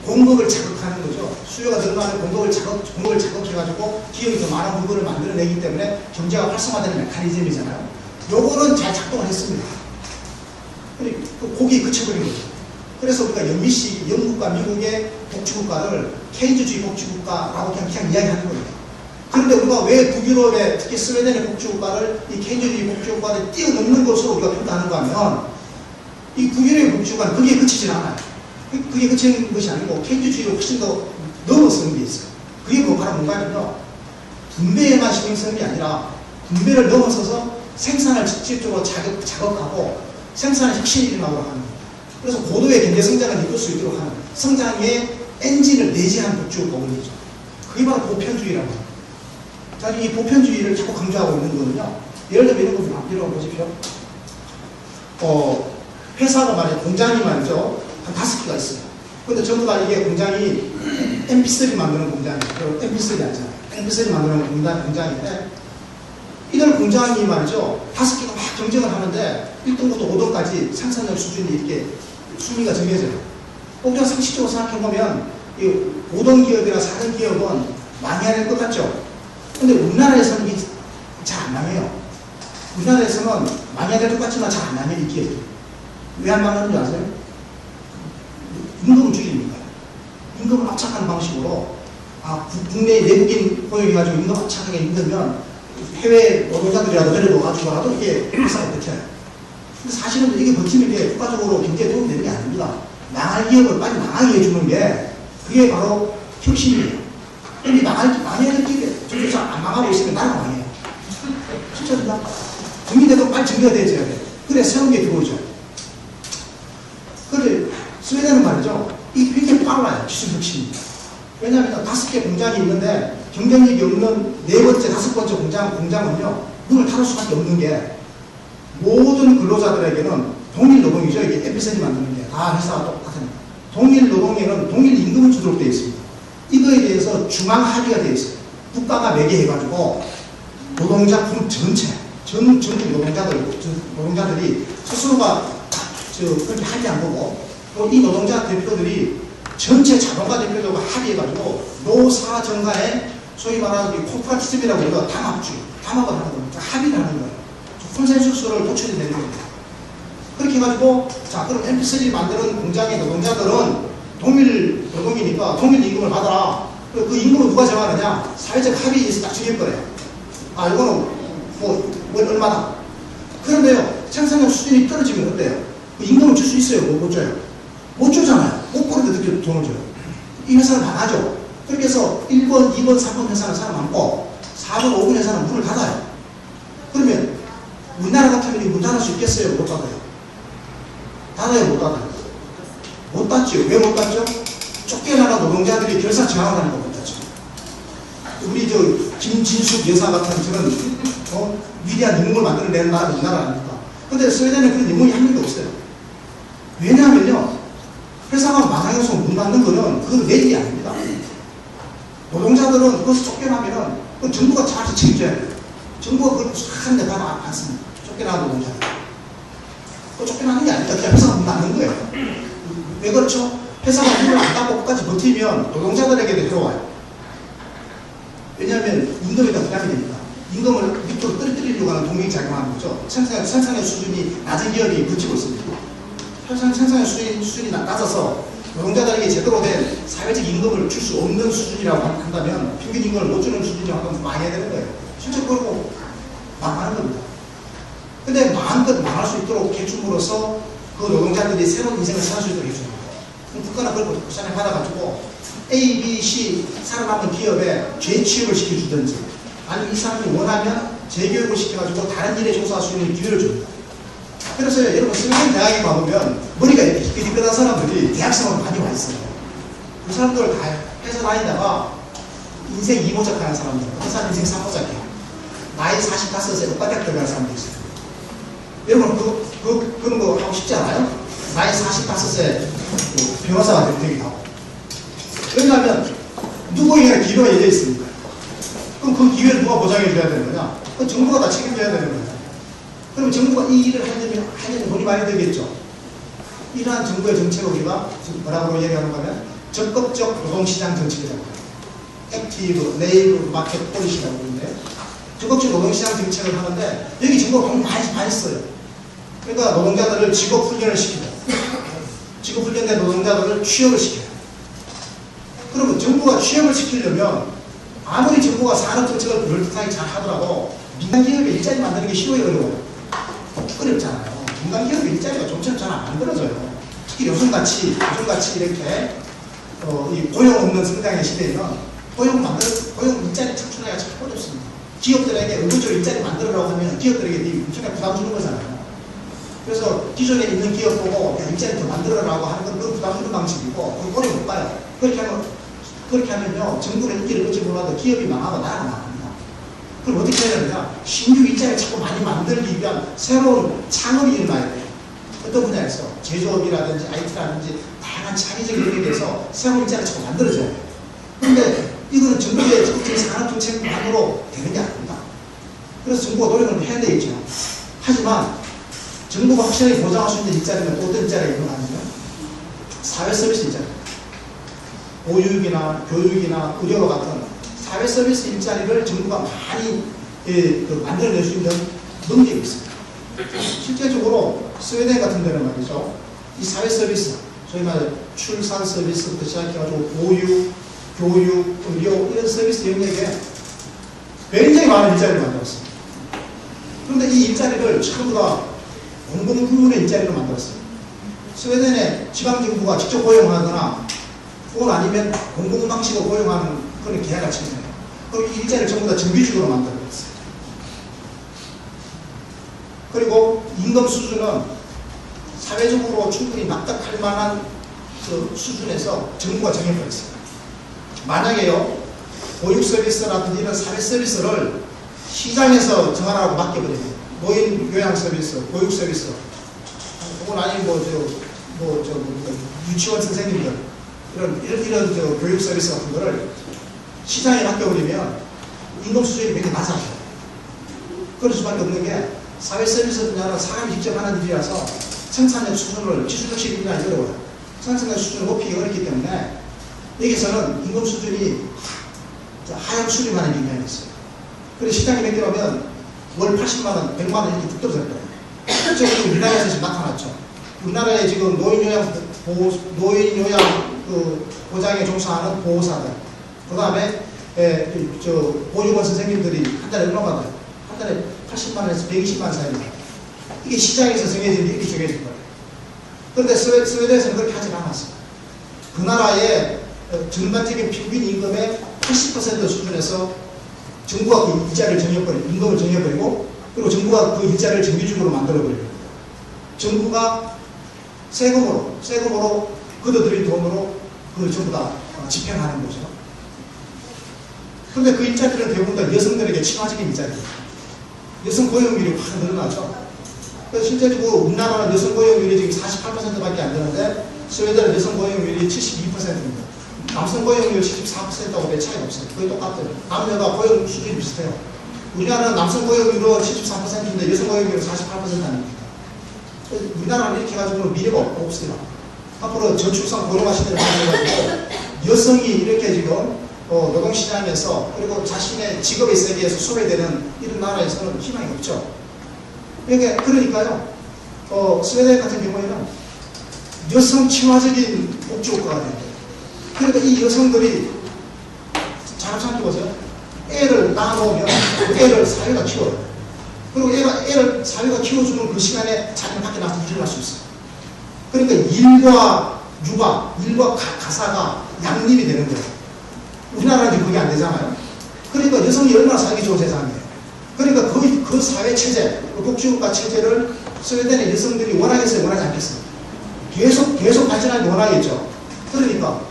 공급을 자극하는 거죠. 수요가 늘어나면 공급을 자극해가지고 기업이 더 많은 물건을 만들어내기 때문에 경제가 활성화되는 메커니즘이잖아요. 요거는 잘 작동을 했습니다. 거기에 그쳐버린 거죠. 그래서 우리가 영미식, 영국과 미국의 복지국가를 케인즈주의 복지국가라고 그냥 이야기하는 겁니다. 그런데 우리가 왜 북유럽의 특히 스웨덴의 복지국가를 이 케인즈주의 복지국가를 뛰어넘는 것으로 우리가 평가하는가 하면 이 북유럽의 복지국가는 거기에 그치질 않아요. 그게 그치는 것이 아니고 케인즈주의를 훨씬 더 넘어서는 게 있어요. 그게 바로 뭔가면요. 분배에만 신경 쓰는 게 아니라 분배를 넘어서서 생산을 직접적으로 자극하고 생산의 혁신이 일어나도록 하는 겁니다. 그래서 고도의 경제 성장을 이끌 수 있도록 하는 성장의 엔진을 내재한 복지국가 원리죠. 그게 바로 보편주의라고 합니다. 자, 이 보편주의를 자꾸 강조하고 있는 거는요. 예를 들면 이런 거 좀 앞뒤로 보십시오. 회사가 말이죠. 공장이 말이죠. 한 5개가 있어요. 근데 전부 다 이게 공장이 MP3 만드는 공장이에요. MP3 아니잖아요. MP3 만드는 공장인데 이들 공장이 말이죠. 5개가 막 경쟁을 하는데 1등부터 5등까지 생산력 수준이 이렇게 순위가 정해져요. 우리가 상식적으로 생각해보면 이 5등 기업이나 4등 기업은 망해야 될 것 같죠? 근데 우리나라에서는 이게 잘 안 망해요. 우리나라에서는 망해야 될 것 같지만 잘 안 망해요, 이 기업이. 왜 안 망하는 줄 아세요? 임금을 줄입니다. 임금을 압착하는 방식으로, 국내 내국인 고용해가지고 임금 압착하게 힘들면 해외 노동자들이라도 데려가지고라도 이게 회사가 버텨요. 근데 사실은 이게 버티는 게 국가적으로 경제에 도움이 되는 게 아닙니다. 망할 기업을 빨리 망하게 해주는 게 그게 바로 혁신이에요. 근데 망해야 될 기업이 저기 안 망하고 있으면 나라가 망해요. 진짜 진짜. 국민들도 빨리 정리가 돼야 돼요. 그래 새로운 게 들어오죠. 그런데 스웨덴은 말이죠. 이 굉장히 빨라요. 기술 혁신이. 왜냐하면 5개 공장이 있는데 경쟁력이 없는 4번째, 5번째 공장은요. 문을 닫을 수밖에 없는 게 모든 근로자들에게는 동일 노동이죠. 이게 에피센이 만드는 게 다 회사가 똑같습니다. 동일 노동에는 동일 임금을 주도록 되어 있습니다. 이거에 대해서 중앙 합의가 되어 있어요. 국가가 매개해가지고 노동자품 전체, 전국 노동자들이 스스로가 그렇게 합의한 거고 또 이 노동자 대표들이 전체 자동화 대표들과 합의해가지고 노사 정간에 소위 말하는 코퍼레티즘이라고 우리가 담합을 하는 겁니다. 합의를 하는 거예요. 콘센서스를 도출이 되는 겁니다. 그렇게 해가지고 자 그럼 MP3 만드는 공장의 노동자들은 동일 노동이니까 동일 임금을 받아라. 그 임금을 누가 정하느냐? 사회적 합의에 의해서 딱 정할 거예요. 아, 이거는 월 얼마다. 그런데요, 생산력 수준이 떨어지면 어때요? 그 임금을 줄 수 있어요? 못 줘요? 못 주잖아요. 못 보는데 어떻게 돈을 줘요? 이 회사는 망하죠. 그렇게 해서 1번, 2번, 3번 회사는 살아남고 4번, 5번 회사는 문을 닫아요. 그러면 우리나라 같으면 문 닫을 수 있겠어요? 못 닫아요? 닫아요? 못 닫아요? 못 닫죠. 왜 못 닫죠? 쫓겨나간 노동자들이 결사 저항하는 거 못 닫죠. 우리 김진숙 여사 같은 저는 위대한 영웅을 만들어내는 나라가 이 나라 아닙니까? 근데 스웨덴은 그런 영웅이 한 명도 없어요. 왜냐하면요, 회사가 망하면서 문 닫는 거는 그건 내 일이 아닙니다. 노동자들은 그것을 쫓겨나면은 그 정부가 잘 책임져야 돼요. 정부가 그걸 한데 받아 않습니다. 쫓겨나는 노동자들. 그 쫓겨나는 게 아니라 그냥 회사가 문 닫는 거예요. 왜 그렇죠? 회사가 문을 안 닫고 끝까지 버티면 노동자들에게도 들어와요. 왜냐하면 임금이 더 부담이 됩니다. 임금을 밑으로 떨어뜨리려고 하는 동력이 작용하는 거죠. 생산의 수준이 낮은 기업이 버티고 있습니다. 생산의 수준이 낮아서 노동자들에게 제대로 된 사회적 임금을 줄 수 없는 수준이라고 한다면, 평균 임금을 못 주는 수준이라고 하면 망해야 되는 거예요. 실제 그러고 망하는 겁니다. 근데 마음껏 망할 수 있도록 해줌으로써 그 노동자들이 새로운 인생을 살 수 있도록 해주는 거예요. 그럼 국가는 그걸 국산에 받아가지고 A, B, C 살아남은 기업에 재취업을 시켜주든지, 아니면 이 사람이 원하면 재교육을 시켜가지고 다른 일에 종사할 수 있는 기회를 줍니다. 그래서 여러분, 스웨덴 대학에 가보면 머리가 이렇게 희끗희끗한 사람들이 대학생으로 많이 와 있어요. 그 사람들 다 회사 다니다가 인생 2모작 하는 사람들, 그 사람 인생 3모작이에요. 나이 45세 오빠대학 들어가는 사람도 있어요. 여러분, 그런 거 하고 싶지 않아요? 나이 45세 변호사가 되기도 하고. 왜냐하면 누구에게나 기회가 열려 있습니다. 그럼 그 기회를 누가 보장해 줘야 되는 거냐? 그건 정부가 다 책임져야 되는 거예요. 그럼 정부가 이 일을 하려면 돈이 많이 들겠죠. 이러한 정부의 정책을 우리가 지금 뭐라고 얘기하는 거면 적극적 노동시장 정책이라고 해요. 액티브 레이블 마켓 폴리시라고 하는데, 적극적 노동시장 정책을 하는데 여기 정부가 돈 많이 써요. 그러니까 노동자들을 직업훈련을 시키고, 직업훈련된 노동자들을 취업을 시켜요. 그러면 정부가 취업을 시키려면 아무리 정부가 산업정책을 그럴듯하게 잘 하더라도 민간기업에 일자리 만드는 게 쉬워요, 어려워요? 어렵잖아요. 민간기업에 일자리가 좀처럼 잘 안 만들어져요. 특히 요즘같이 이렇게 이 고용 없는 성장의 시대에는 고용 일자리 창출하기가 참 어렵습니다. 기업들에게 의무적으로 일자리 만들으라고 하면 기업들에게 엄청나게 부담 주는 거잖아요. 그래서 기존에 있는 기업 보고 야, 일자리 더 만들어라고 하는 건 그 부담 주는 방식이고, 그걸 오래 못 가요. 그렇게 하면요, 정부는 인기를 끌지 몰라도 기업이 망하고 나라가 망합니다. 그럼 어떻게 해야 되느냐? 신규 일자리를 자꾸 많이 만들기 위한 새로운 창업이 일어나야 돼요. 어떤 분야에서 제조업이라든지 IT라든지 다양한 창의적인 일에 대해서 새로운 일자리를 자꾸 만들어져야 돼요. 그런데 이거는 정부의 적극적인 산업정책만으로 되는 게 아닙니다. 그래서 정부가 노력을 해야 되겠죠. 하지만 정부가 확실하게 보장할 수 있는 일자리는 또 어떤 일자리가 일어나냐면 사회서비스 일자리, 보육이나 교육이나 의료와 같은 사회서비스 일자리를 정부가 많이 만들어낼 수 있는 능력이 있습니다. 실제적으로 스웨덴 같은 데는 말이죠, 이 사회서비스, 저희 말해 출산 서비스부터 시작해가지고 보육, 교육, 의료 이런 서비스 영역에 굉장히 많은 일자리를 만들었습니다. 그런데 이 일자리를 전부 다 공공부문의 일자리로 만들었어요. 스웨덴의 지방정부가 직접 고용하거나 혹은 아니면 공공방식으로 고용하는 그런 계약을 맺어요. 그럼 이 일자리를 전부 다 정규직으로 만들어냈어요. 그리고 임금 수준은 사회적으로 충분히 납득할 만한 그 수준에서 정부가 정해버렸어요. 만약에요, 보육 서비스라든지 이런 사회 서비스를 시장에서 정하라고 맡겨버리면, 노인 요양 서비스, 보육 서비스, 혹은 아니면 유치원 선생님들, 이런 교육 서비스 같은 거를 시장에 맡겨버리면 임금 수준이 굉장히 낮아져요. 그럴 수밖에 없는 게, 사회 서비스 분야는 사람이 직접 하는 일이라서 생산력 수준을 지수적식 분야에 어려워요. 생산력 수준을 높이기 어렵기 때문에 여기서는 임금 수준이 하향 수렴하는 경향이 있어요. 그래서 시장에 맡겨놓으면 월 80만원, 100만원 이렇게 뚝 떨어질 거예요. 실제로 우리나라에서 지금 나타났죠. 우리나라에 지금 노인 요양 그 보장에 종사하는 보호사들, 그 다음에 보육원 선생님들이 한 달에 얼마 받아요? 한 달에 80만 원에서 120만 원 사이입니다. 이게 시장에서 정해진 게 이렇게 정해진 거예요. 그런데 스웨덴에서는 그렇게 하지 않았어요. 그 나라의 전반적인 평균 임금의 80% 수준에서 정부가 그 일자리를 정해버리고, 임금을 정해버리고, 그리고 정부가 그 일자리를 정규직으로 만들어버리고, 정부가 세금으로 그들의 돈으로 그걸 전부 다 집행하는 거죠. 그런데 그 일자리들은 대부분 다 여성들에게 친화적인 일자리입니다. 여성 고용률이 확 늘어나죠. 그래서 실제적으로 우리나라는 여성 고용률이 지금 48%밖에 안 되는데 스웨덴은 여성 고용률이 72%입니다. 남성 고용률 74%하고 별 차이가 없어요. 거의 똑같아요. 남녀가 고용 수준이 비슷해요. 우리나라는 남성 고용률은 73%인데 여성 고용률은 48% 아닙니까? 우리나라는 이렇게 해가지고 미래가 없어요. 앞으로 저출산 고령화 시대를 맞이해가지고 여성이 이렇게 지금 노동시장에서 그리고 자신의 직업의 세계에서 소외되는 이런 나라에서는 희망이 없죠. 그러니까요, 스웨덴 같은 경우에는 여성 친화적인 복지국가가 됩니다. 그러니까 이 여성들이 잘 생각해보세요. 애를 낳아놓으면 그 애를 사회가 키워요. 그리고 애를 사회가 키워주는 그 시간에 자기는 밖에 나가서 일을 할 수 있어요. 그러니까 일과 육아, 일과 가사가 양립이 되는 거예요. 우리나라는 지금 그게 안 되잖아요. 그러니까 여성이 얼마나 살기 좋은 세상이에요. 그러니까 그 사회 체제, 그 복지국가 체제를 스웨덴의 여성들이 원하겠어요, 원하지 않겠어요? 계속 발전하기 원하겠죠. 그러니까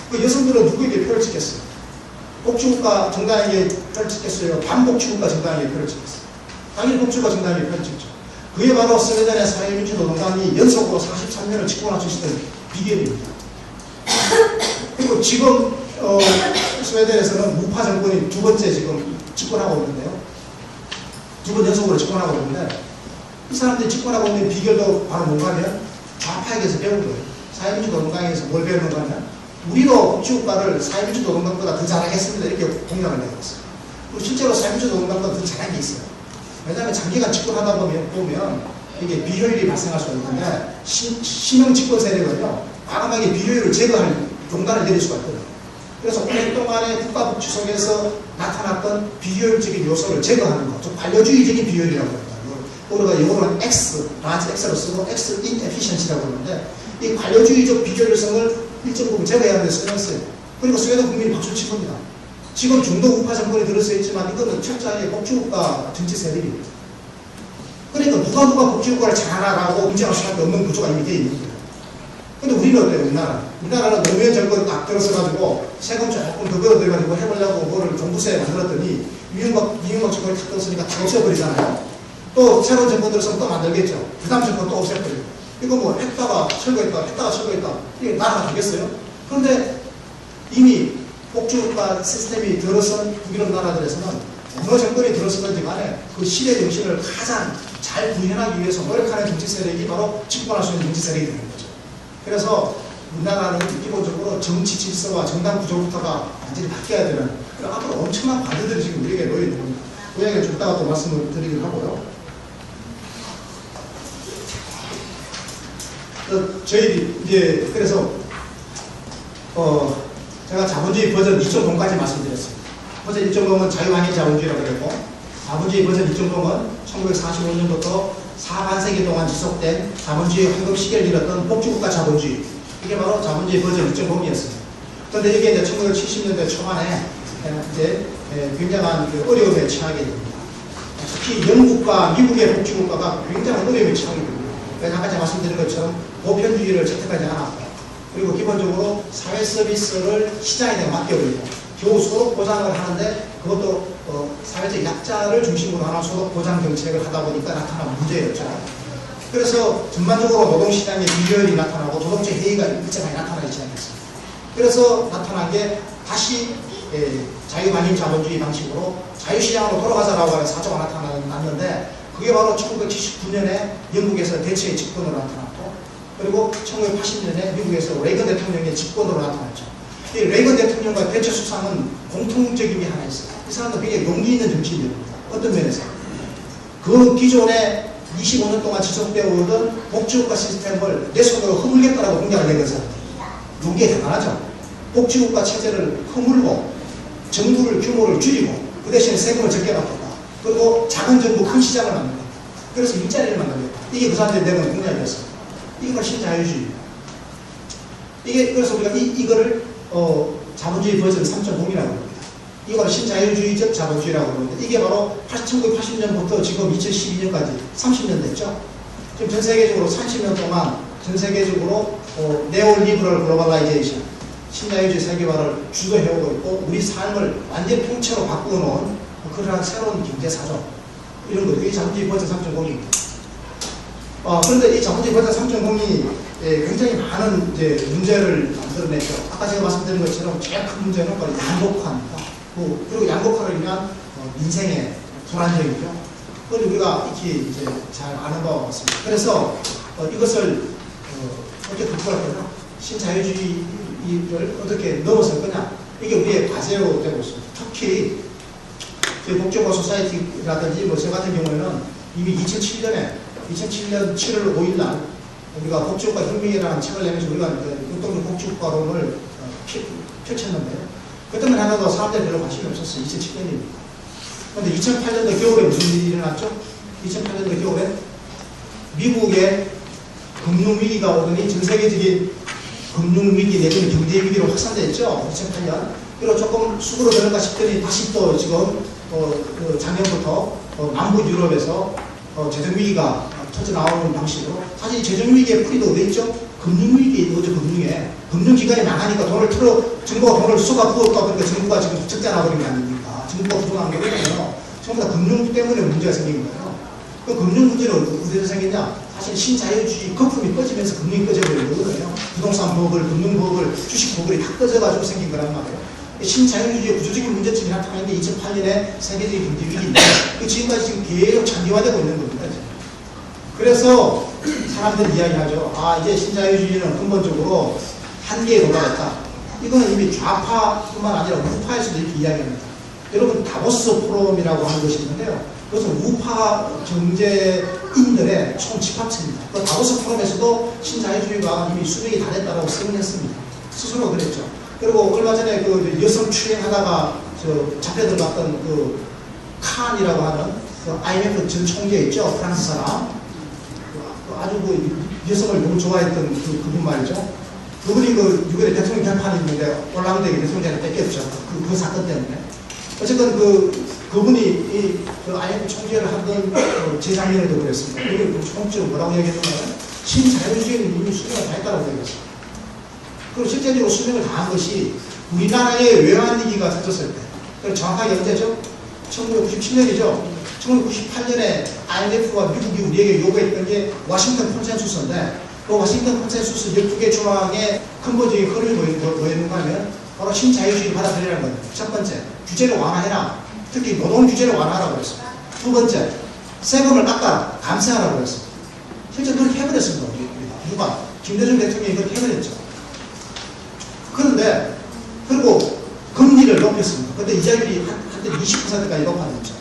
그 여성들은 누구에게 표를 찍겠어요? 복지국가 정당에게 표를 찍겠어요? 반복지국가 정당에게 표를 찍겠어요? 당연히 복지국가 정당에게 표를 찍죠. 그게 바로 스웨덴의 사회민주노동당이 연속으로 43년을 집권할 수 있었던 비결입니다. 그리고 지금 스웨덴에서는 우파 정권이 두 번째 지금 집권하고 있는데요. 두 번 연속으로 집권하고 있는데 이 사람들이 집권하고 있는 비결도 바로 뭔가 하면 좌파에게서 배운 거예요. 사회민주노동당에서 뭘 배우는가 하면 우리도 복지국가를 사회민주노동당보다 더 잘하겠습니다. 이렇게 공약을 내었어요. 그리고 실제로 사회민주노동당보다 더 잘한 게 있어요. 왜냐하면 장기간 집권하다 보면 이게 비효율이 발생할 수가 있는데 신형 집권 세력은요 과감하게 비효율을 제거할 용단을 내릴 수가 있거든요. 그래서 오랫동안의 국가복지 속에서 나타났던 비효율적인 요소를 제거하는 것, 좀 관료주의적인 비효율이라고 합니다. 우리가 영어로는 X, large X로 쓰고 X inefficiency라고 하는데 이 관료주의적 비효율성을 일정 부분 제거해야 하는데 쓰였어요. 그리고 스웨덴 국민이 박수를 친 겁니다. 지금 중도 우파 정권이 들어서 있지만 이거는 철저하게 복지국가 정치 세력입니다. 그러니까 누가 복지국가를 잘하라고 인정할 수밖에 없는 구조가 이미 되어 있는 거예요. 근데 우리는 어때요? 우리나라는 노무현 정권 딱 들어서가지고 세금 조금 더 걷어들여가지고 해보려고 뭐를 종부세 만들었더니 이명박 정권이 탁 들었으니까 다 없애버리잖아요. 또 새로운 정권 들어서면 또 만들겠죠. 그 다음 정권 또 없애버리고. 이거 뭐 했다가 철거했다. 이게 나라가 되겠어요? 그런데 이미 복지국가 시스템이 들어선 북유럽 나라들에서는 어느 정권이 들어서든지 간에 그 시대 정신을 가장 잘 구현하기 위해서 노력하는 정치 세력이 바로 집권할 수 있는 정치 세력이 되는 거죠. 그래서 우리나라는 기본적으로 정치 질서와 정당 구조부터가 완전히 바뀌어야 되는 앞으로 엄청난 과제들이 지금 우리에게 놓여 있는 겁니다. 그 이야기를 좀 이따가 또 말씀을 드리긴 하고요. 저희들이 이제 그래서 제가 자본주의 버전 2.0까지 말씀드렸습니다. 버전 1.0은 자유방위 자본주의라고 그랬고 자본주의 버전 2.0은 1945년부터 4반세기 동안 지속된 자본주의 황금 시기를 이뤘던 복지국가 자본주의. 이게 바로 자본주의 버전 2.0이었습니다. 그런데 이게 이제 1970년대 초반에 이제 굉장한 어려움에 처하게 됩니다. 특히 영국과 미국의 복지국가가 굉장한 어려움에 처하게 됩니다. 아까 제가 말씀드린 것처럼 보편주의를 채택하지 않았고 그리고 기본적으로 사회 서비스를 시장에 맡겨버리고 겨우 소득 보장을 하는데 그것도 사회적 약자를 중심으로 하는 소득 보장 정책을 하다 보니까 나타난 문제였죠. 그래서 전반적으로 노동시장의 비효율이 나타나고 노동체 해이가 일정하게 나타나기 시작했습니다. 그래서 나타난 게 다시 자유방임 자본주의 방식으로 자유시장으로 돌아가자라고 하는 사조가 나타났는데 그게 바로 1979년에 영국에서 대체의 집권으로 나타났고 그리고 1980년에 미국에서 레이건 대통령의 집권으로 나타났죠. 이 레이건 대통령과 대체 수상은 공통적인 게 하나 있어요. 이 사람도 굉장히 용기 있는 정치인입니다. 어떤 면에서 그 기존에 25년 동안 지속되어 오던 복지국가 시스템을 내 손으로 허물겠다라고 공약을 낸 것은 용기가 대단하죠. 복지국가 체제를 허물고 정부를 규모를 줄이고 그 대신에 세금을 적게 받겠다. 그리고 작은 정부 큰 시장을 만든다. 그래서 일자리를 만들겠다. 이게 그 사람들이 내는 공약이었습니다. 이게 신자유주의입니다. 이게 그래서 우리가 이거를 자본주의 버전 3.0이라고 합니다. 이걸 신자유주의적 자본주의라고 그러는데 이게 바로 1980년부터 지금 2012년까지 30년 됐죠. 지금 전 세계적으로 30년 동안 전 세계적으로 네오리버럴 글로벌라이제이션 신자유주의 세계화를 주도해오고 있고 우리 삶을 완전 통째로 바꾸어놓은 그러한 새로운 경제사죠. 이런 거 이게 자본주의 버전 3.0입니다. 그런데 이 자본주의 버전 3.0이 굉장히 많은 이제 문제를 만들어냈죠. 아까 제가 말씀드린 것처럼 제일 큰 문제는 바로 양극화입니다. 그리고 양극화를 위한 민생의 불안정이죠. 그걸 우리가 익히 이제 잘 아는 바와 같습니다. 그래서 이것을 어떻게 극복할 거냐? 신자유주의를 어떻게 넘어설 거냐? 이게 우리의 과제로 되고 있습니다. 특히 복지과 소사이티라든지 뭐 저 같은 경우에는 이미 2007년 7월 5일 날 우리가 복지국가 혁명이라는 책을 내면서 우리가 공동적 복지국가론을 펼쳤는데요. 그때만 하나도 사람들이 별로 관심이 없었어요. 2007년입니다. 그런데 2008년도 겨울에 무슨 일이 일어났죠? 2008년도 겨울에 미국의 금융위기가 오더니 전 세계적인 금융위기 내지는 경제위기로 확산됐죠. 2008년. 그리고 조금 수그러들었나 싶더니 다시 또 지금 작년부터 남부 유럽에서 재정위기가 터져나오는 방식으로 사실 재정위기의 뿌리도 어디 있죠? 금융위기에 있는 거죠. 금융에. 금융기관이 망하니까 정부가 돈을 쏟아 부었다 보니까 정부가 지금 적자 나버린 게 아닙니까? 정부가 부정한 게 뭐냐면 전부 다 금융 때문에 문제가 생긴 거예요. 그 금융 문제는 어디서 생겼냐? 사실 신자유주의 거품이 꺼지면서 금융이 꺼져버린 거거든요. 부동산 버블, 금융 버블, 주식 버블이 다 꺼져가지고 생긴 거란 말이에요. 신자유주의의 구조적인 문제점이 나타나는 게 2008년에 세계적인 경제위기인데 지금까지 지금 계속 장기화되고 있는 겁니다. 그래서 사람들이 이야기하죠. 이제 신자유주의는 근본적으로 한계에 도달했다. 이거는 이미 좌파뿐만 아니라 우파에서도 이렇게 이야기합니다. 여러분 다보스 포럼이라고 하는 것이 있는데요. 그것은 우파 경제인들의 총 집합체입니다. 그 다보스 포럼에서도 신자유주의가 이미 수명이 다 됐다고 선언했습니다. 스스로 그랬죠. 그리고 얼마 전에 그 여성 추행하다가 잡혀들어갔던 그 칸이라고 하는 그 IMF 전 총재 있죠. 프랑스 사람. 아주 여성을 너무 좋아했던 그분 말이죠. 그분이 6월에 대통령 결판이 있는데 올랑드에게 대통령을 뺏겼죠. 그 사건 때문에. 어쨌든 그분이 IMF 총재를 하던 재작년에도 그랬습니다. 그리고 총재로 뭐라고 얘기했냐면 신자유주의는 이미 수명을 다 했다고 얘기했습니다. 그리고 실제적으로 수명을 다한 것이 우리나라의 외환위기가 터졌을 때. 그래서 정확하게 언제죠? 1997년이죠. 1998년에 IMF와 미국이 우리에게 요구했던 게 워싱턴 컨센수스인데 그 워싱턴 컨센수스 12개 조항의 근본적인 흐름이 뭐였는가 하면 바로 신자유주의를 받아들이라는 거예요. 첫 번째, 규제를 완화해라. 특히 노동 규제를 완화하라고 했습니다. 두 번째, 세금을 깎아라. 감세하라고 했습니다. 실제 그렇게 해버렸습니다. 누가? 김대중 대통령이 그렇게 해버렸죠. 그런데 그리고 금리를 높였습니다. 근데 이자율이 한때 20%까지 높아졌죠.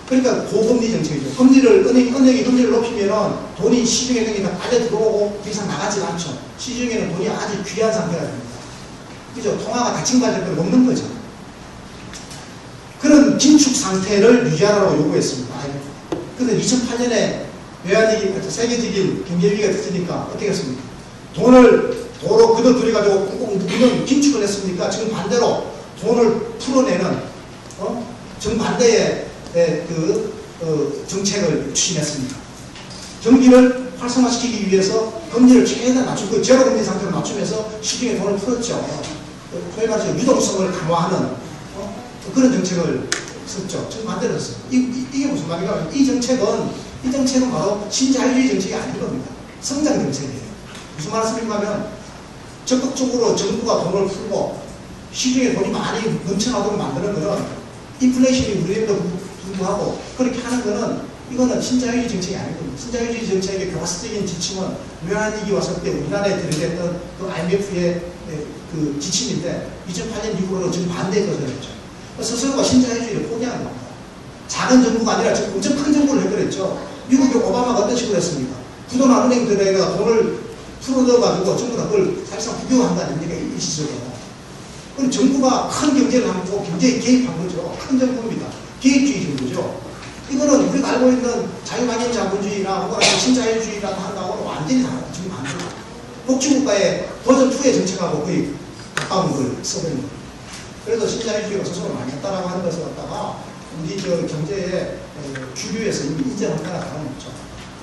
그러니까 고금리 정책이죠. 은행이 금리를 높이면 돈이 시중에 있는 게 다 빨려 들어오고 더 이상 나가지 않죠. 시중에는 돈이 아주 귀한 상태가 됩니다. 그죠? 통화가 닫힌 과정을 먹는 거죠. 그런 긴축 상태를 유지하라고 요구했습니다. 그런데 2008년에 외환위기, 세계적인 경제위기가 터지니까 어떻게 했습니까? 도로 그도 들여가지고 꽁꽁 묶는 긴축을 했습니까? 지금 반대로 돈을 풀어내는 정반대의 정책을 추진했습니다. 경기를 활성화시키기 위해서 금리를 최대한 낮추고 제로금리 상태로 낮추면서 시중에 돈을 풀었죠. 소위 말해서 유동성을 강화하는 그런 정책을 썼죠. 정반대로 썼어요. 이게 무슨 말인가? 이 정책은 바로 신자유주의 정책이 아닌 겁니다. 성장 정책이에요. 무슨 말씀인가 하면 적극적으로 정부가 돈을 풀고 시중에 돈이 많이 넘쳐나도록 만드는 것은 인플레이션이 우리에도 불구하고 그렇게 하는 것은 이거는 신자유주의 정책이 아닌 겁니다. 신자유주의 정책의 교과서적인 지침은 외환위기 왔을 때 우리나라에 들이댔던 그 IMF의 그 지침인데 2008년 이후로는 지금 반대에 거절했죠. 스스로가 신자유주의를 포기하는 겁니다. 작은 정부가 아니라 엄청 큰 정부를 해버렸죠. 미국의 오바마가 어떤 식으로 했습니까? 부도난 은행들에다가 돈을 풀어넣어가지고 전부 다 그걸 사실상 국유화한 거 아닙니까? 일시적으로. 그럼 정부가 큰 경제를 하고 경제에 개입한 거죠. 큰 정부입니다. 개입주의 정부죠. 이거는 우리가 알고 있는 자유방임 자본주의나 혹은 신자유주의라고 한다고는 완전히 다르다. 지금 안 돼요. 복지국가의 버전2의 정책하고 거의 가까운 걸 써버린 거예요. 그래서 신자유주의가 스스로 많이 했다라고 하는 것을 갖다가 우리 경제의 주류에서 이미 인정한 거나 다름없죠.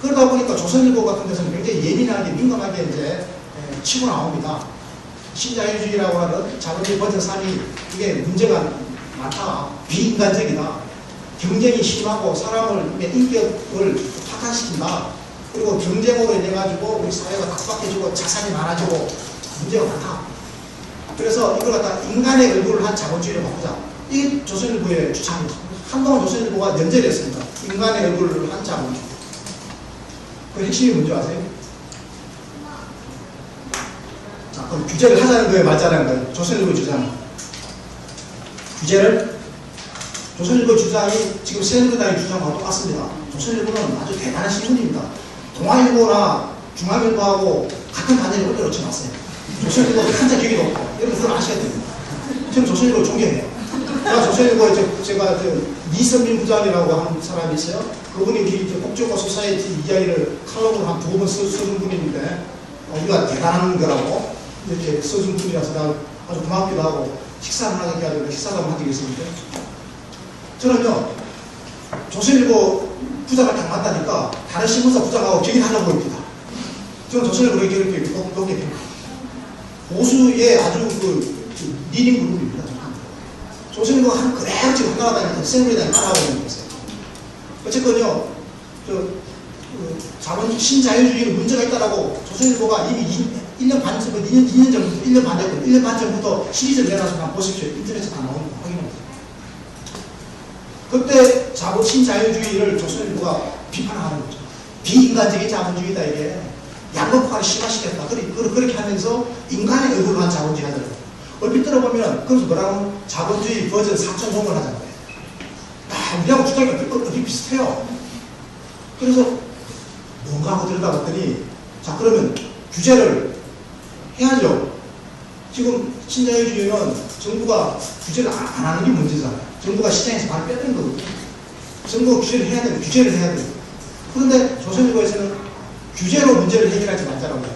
그러다 보니까 조선일보 같은 데서는 굉장히 예민하게, 민감하게 이제 치고 나옵니다. 신자유주의라고 하는 자본주의 버전 3이 이게 문제가 많다. 비인간적이다. 경쟁이 심하고 사람의 인격을 파탄시킨다. 그리고 경쟁으로 인해 가지고 우리 사회가 각박해지고 자산이 많아지고 문제가 많다. 그래서 이걸 갖다 인간의 얼굴을 한 자본주의로 바꾸자. 이게 조선일보의 주장입니다. 한동안 조선일보가 연재했습니다. 인간의 얼굴을 한 자본주의. 그 핵심이 뭔지 아세요? 자, 그럼 규제를 하자는 거예요, 말자는 거예요? 조선일보 주장. 규제를 조선일보 주장이 지금 새누리당의 주장과 똑같습니다. 조선일보는 아주 대단한 신문입니다. 동아일보나 중앙일보하고 같은 단위를 올려놓지 마세요. 조선일보는 한자 기억이 높고 여러분 그걸 아셔야 됩니다. 저는 조선일보를 존경해요. 조선일보에 제가 이선민 부장이라고 하는 사람이 있어요. 그분이 우리 복지국가 소사이어티 이야기를 칼럼으로 한 2번 써준 분인데 우리가 대단한 거라고 이렇게 써준 분이라서 아주 고맙기도 하고 식사를 하게 해가지고 식사를 한번 한 적이 있었는데 저는요, 조선일보 부장을 딱 만나니까 다른 신문사 부장하고 기억이 달라 보입니다. 저는 조선일보를 이렇게 높게 됩니다. 보수의 아주 리딩 그룹입니다. 조선일보가 한 그래요 지금 한나라 다니면서 새누리당이 따라가고 있는 거였어요. 어쨌건요, 자본 신자유주의는 문제가 있다라고 조선일보가 이미 1년 반 전부터, 1년 반 전부터 시리즈를 내놔서 한번 보십시오. 인터넷에 다 나오는 거 확인해보세요. 그때 신자유주의를 조선일보가 비판하는 거죠. 비인간적인 자본주의다 이게. 양극화를 심화시켰다. 그렇게 하면서 인간의 얼굴로 한 자본주의 하더라고요. 얼핏 들어보면 그래서 뭐라고 자본주의 버전 4.0을 하자는 거예요. 우리하고 주장이 얼핏 비슷해요. 그래서 뭔가 하고 들여다봤더니 자 그러면 규제를 해야죠. 지금 신자유주의는 정부가 규제를 안 하는 게 문제잖아요. 정부가 시장에서 바로 뺏는 거거든요. 정부가 규제를 해야 돼요. 규제를 해야 돼요. 그런데 조선일보에서는 규제로 문제를 해결하지 말자라고 해요.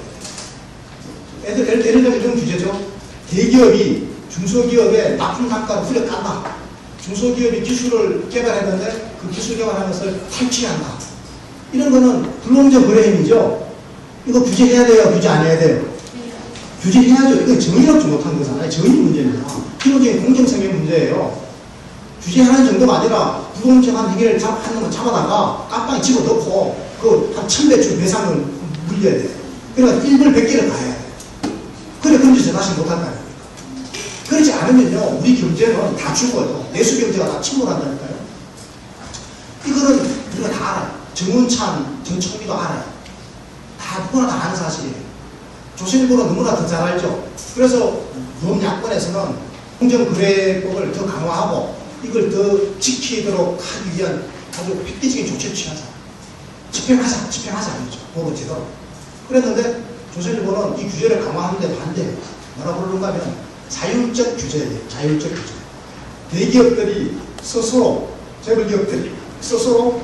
예를 들면 이런 규제죠. 대기업이 중소기업에 나쁜 단가로 후려 깐다. 중소기업이 기술을 개발했는데 그 기술 개발하는 것을 탈취한다. 이런 거는 불공정 거래 행위죠. 이거 규제해야 돼요? 규제 안 해야 돼요? 규제해야죠. 이건 정의롭지 못한 거잖아요. 정의 문제입니다. 기본적인 공정성의 문제예요. 규제하는 정도가 아니라 불공정한 행위를 하는 거 잡아다가 깜빵에 집어넣고 그 한 1000배출 배상을 물려야 돼요. 그러니까 1불 100개를 가야 돼요. 그래, 그런지 다시 못한다. 그렇지 않으면요, 우리 경제는 다 죽어요. 내수 경제가 다 침몰한다니까요. 이거는 우리가 다 알아요. 정운찬 전 총리도 알아요. 다 누구나 다 아는 사실이에요. 조선일보는 너무나 더 잘 알죠. 그래서 법야권에서는 공정거래법을 더 강화하고 이걸 더 지키도록 하기 위한 아주 획기적인 조치를 취하자. 집행하자 이거죠. 법을 제대로. 그랬는데 조선일보는 이 규제를 강화하는데 반대해요. 뭐라고 그러는가 하면 자율적 규제예요. 자율적 규제. 대기업들이 스스로, 재벌기업들이 스스로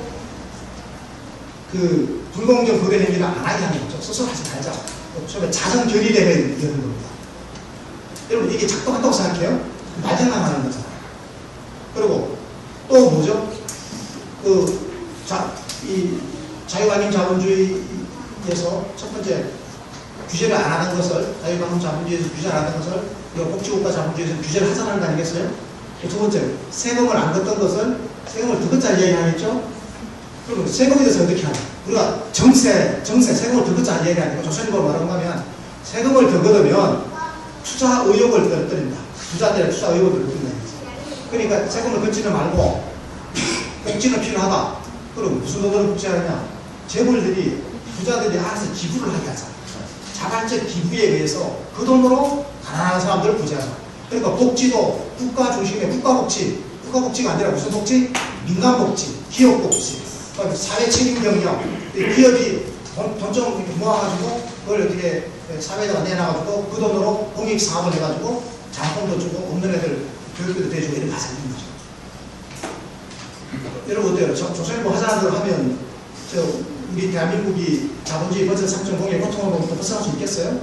그 불공정 거래 행위를 안 하게 하는 거죠. 스스로 하지 말자. 처음에 자정 결의대회를 여는 겁니다. 여러분 이게 작동한다고 생각해요? 말장난 하는 거잖아요. 그리고 또 뭐죠? 이 자유방임 자본주의에서 첫 번째 규제를 안 하는 것을, 자유방임 자본주의에서 규제를 안 하는 것을, 그리고 복지국가 자본주의에서 규제를 하자는 거 아니겠어요? 두 번째, 세금을 안 걷던 것을 세금을 더 걷자 이야기하겠죠? 그럼 세금에 대해서 어떻게 하냐? 우리가 정세, 세금을 더 걷자 이야기 아니고 조선일보로 말하는 거면 세금을 더 걷으면 투자 의욕을 떨어뜨린다. 부자들의 투자 의욕을 떨어뜨린다. 그러니까 세금을 걷지는 말고 복지는 필요하다. 그럼 무슨 돈으로 복지하느냐? 재벌들이, 부자들이 알아서 기부를 하게 하자. 자발적 기부에 의해서 그 돈으로 가난한 사람들을 부자하자. 그러니까 복지도 국가 중심의 국가복지가 아니라 무슨 복지? 민간복지, 기업복지, 사회 책임 경영. 기업이 돈 좀 모아가지고 그걸 어떻게 사회에다가 내놔가지고 그 돈으로 공익 사업을 해가지고 장학금도 주고 없는 애들 교육비도 대주고 이런 가사 있는 거죠. 여러분 어때요? 조선일보 하자들 하면 우리 대한민국이 자본주의 버전 3.0의 고통을 보면 또 벗어날 수 있겠어요?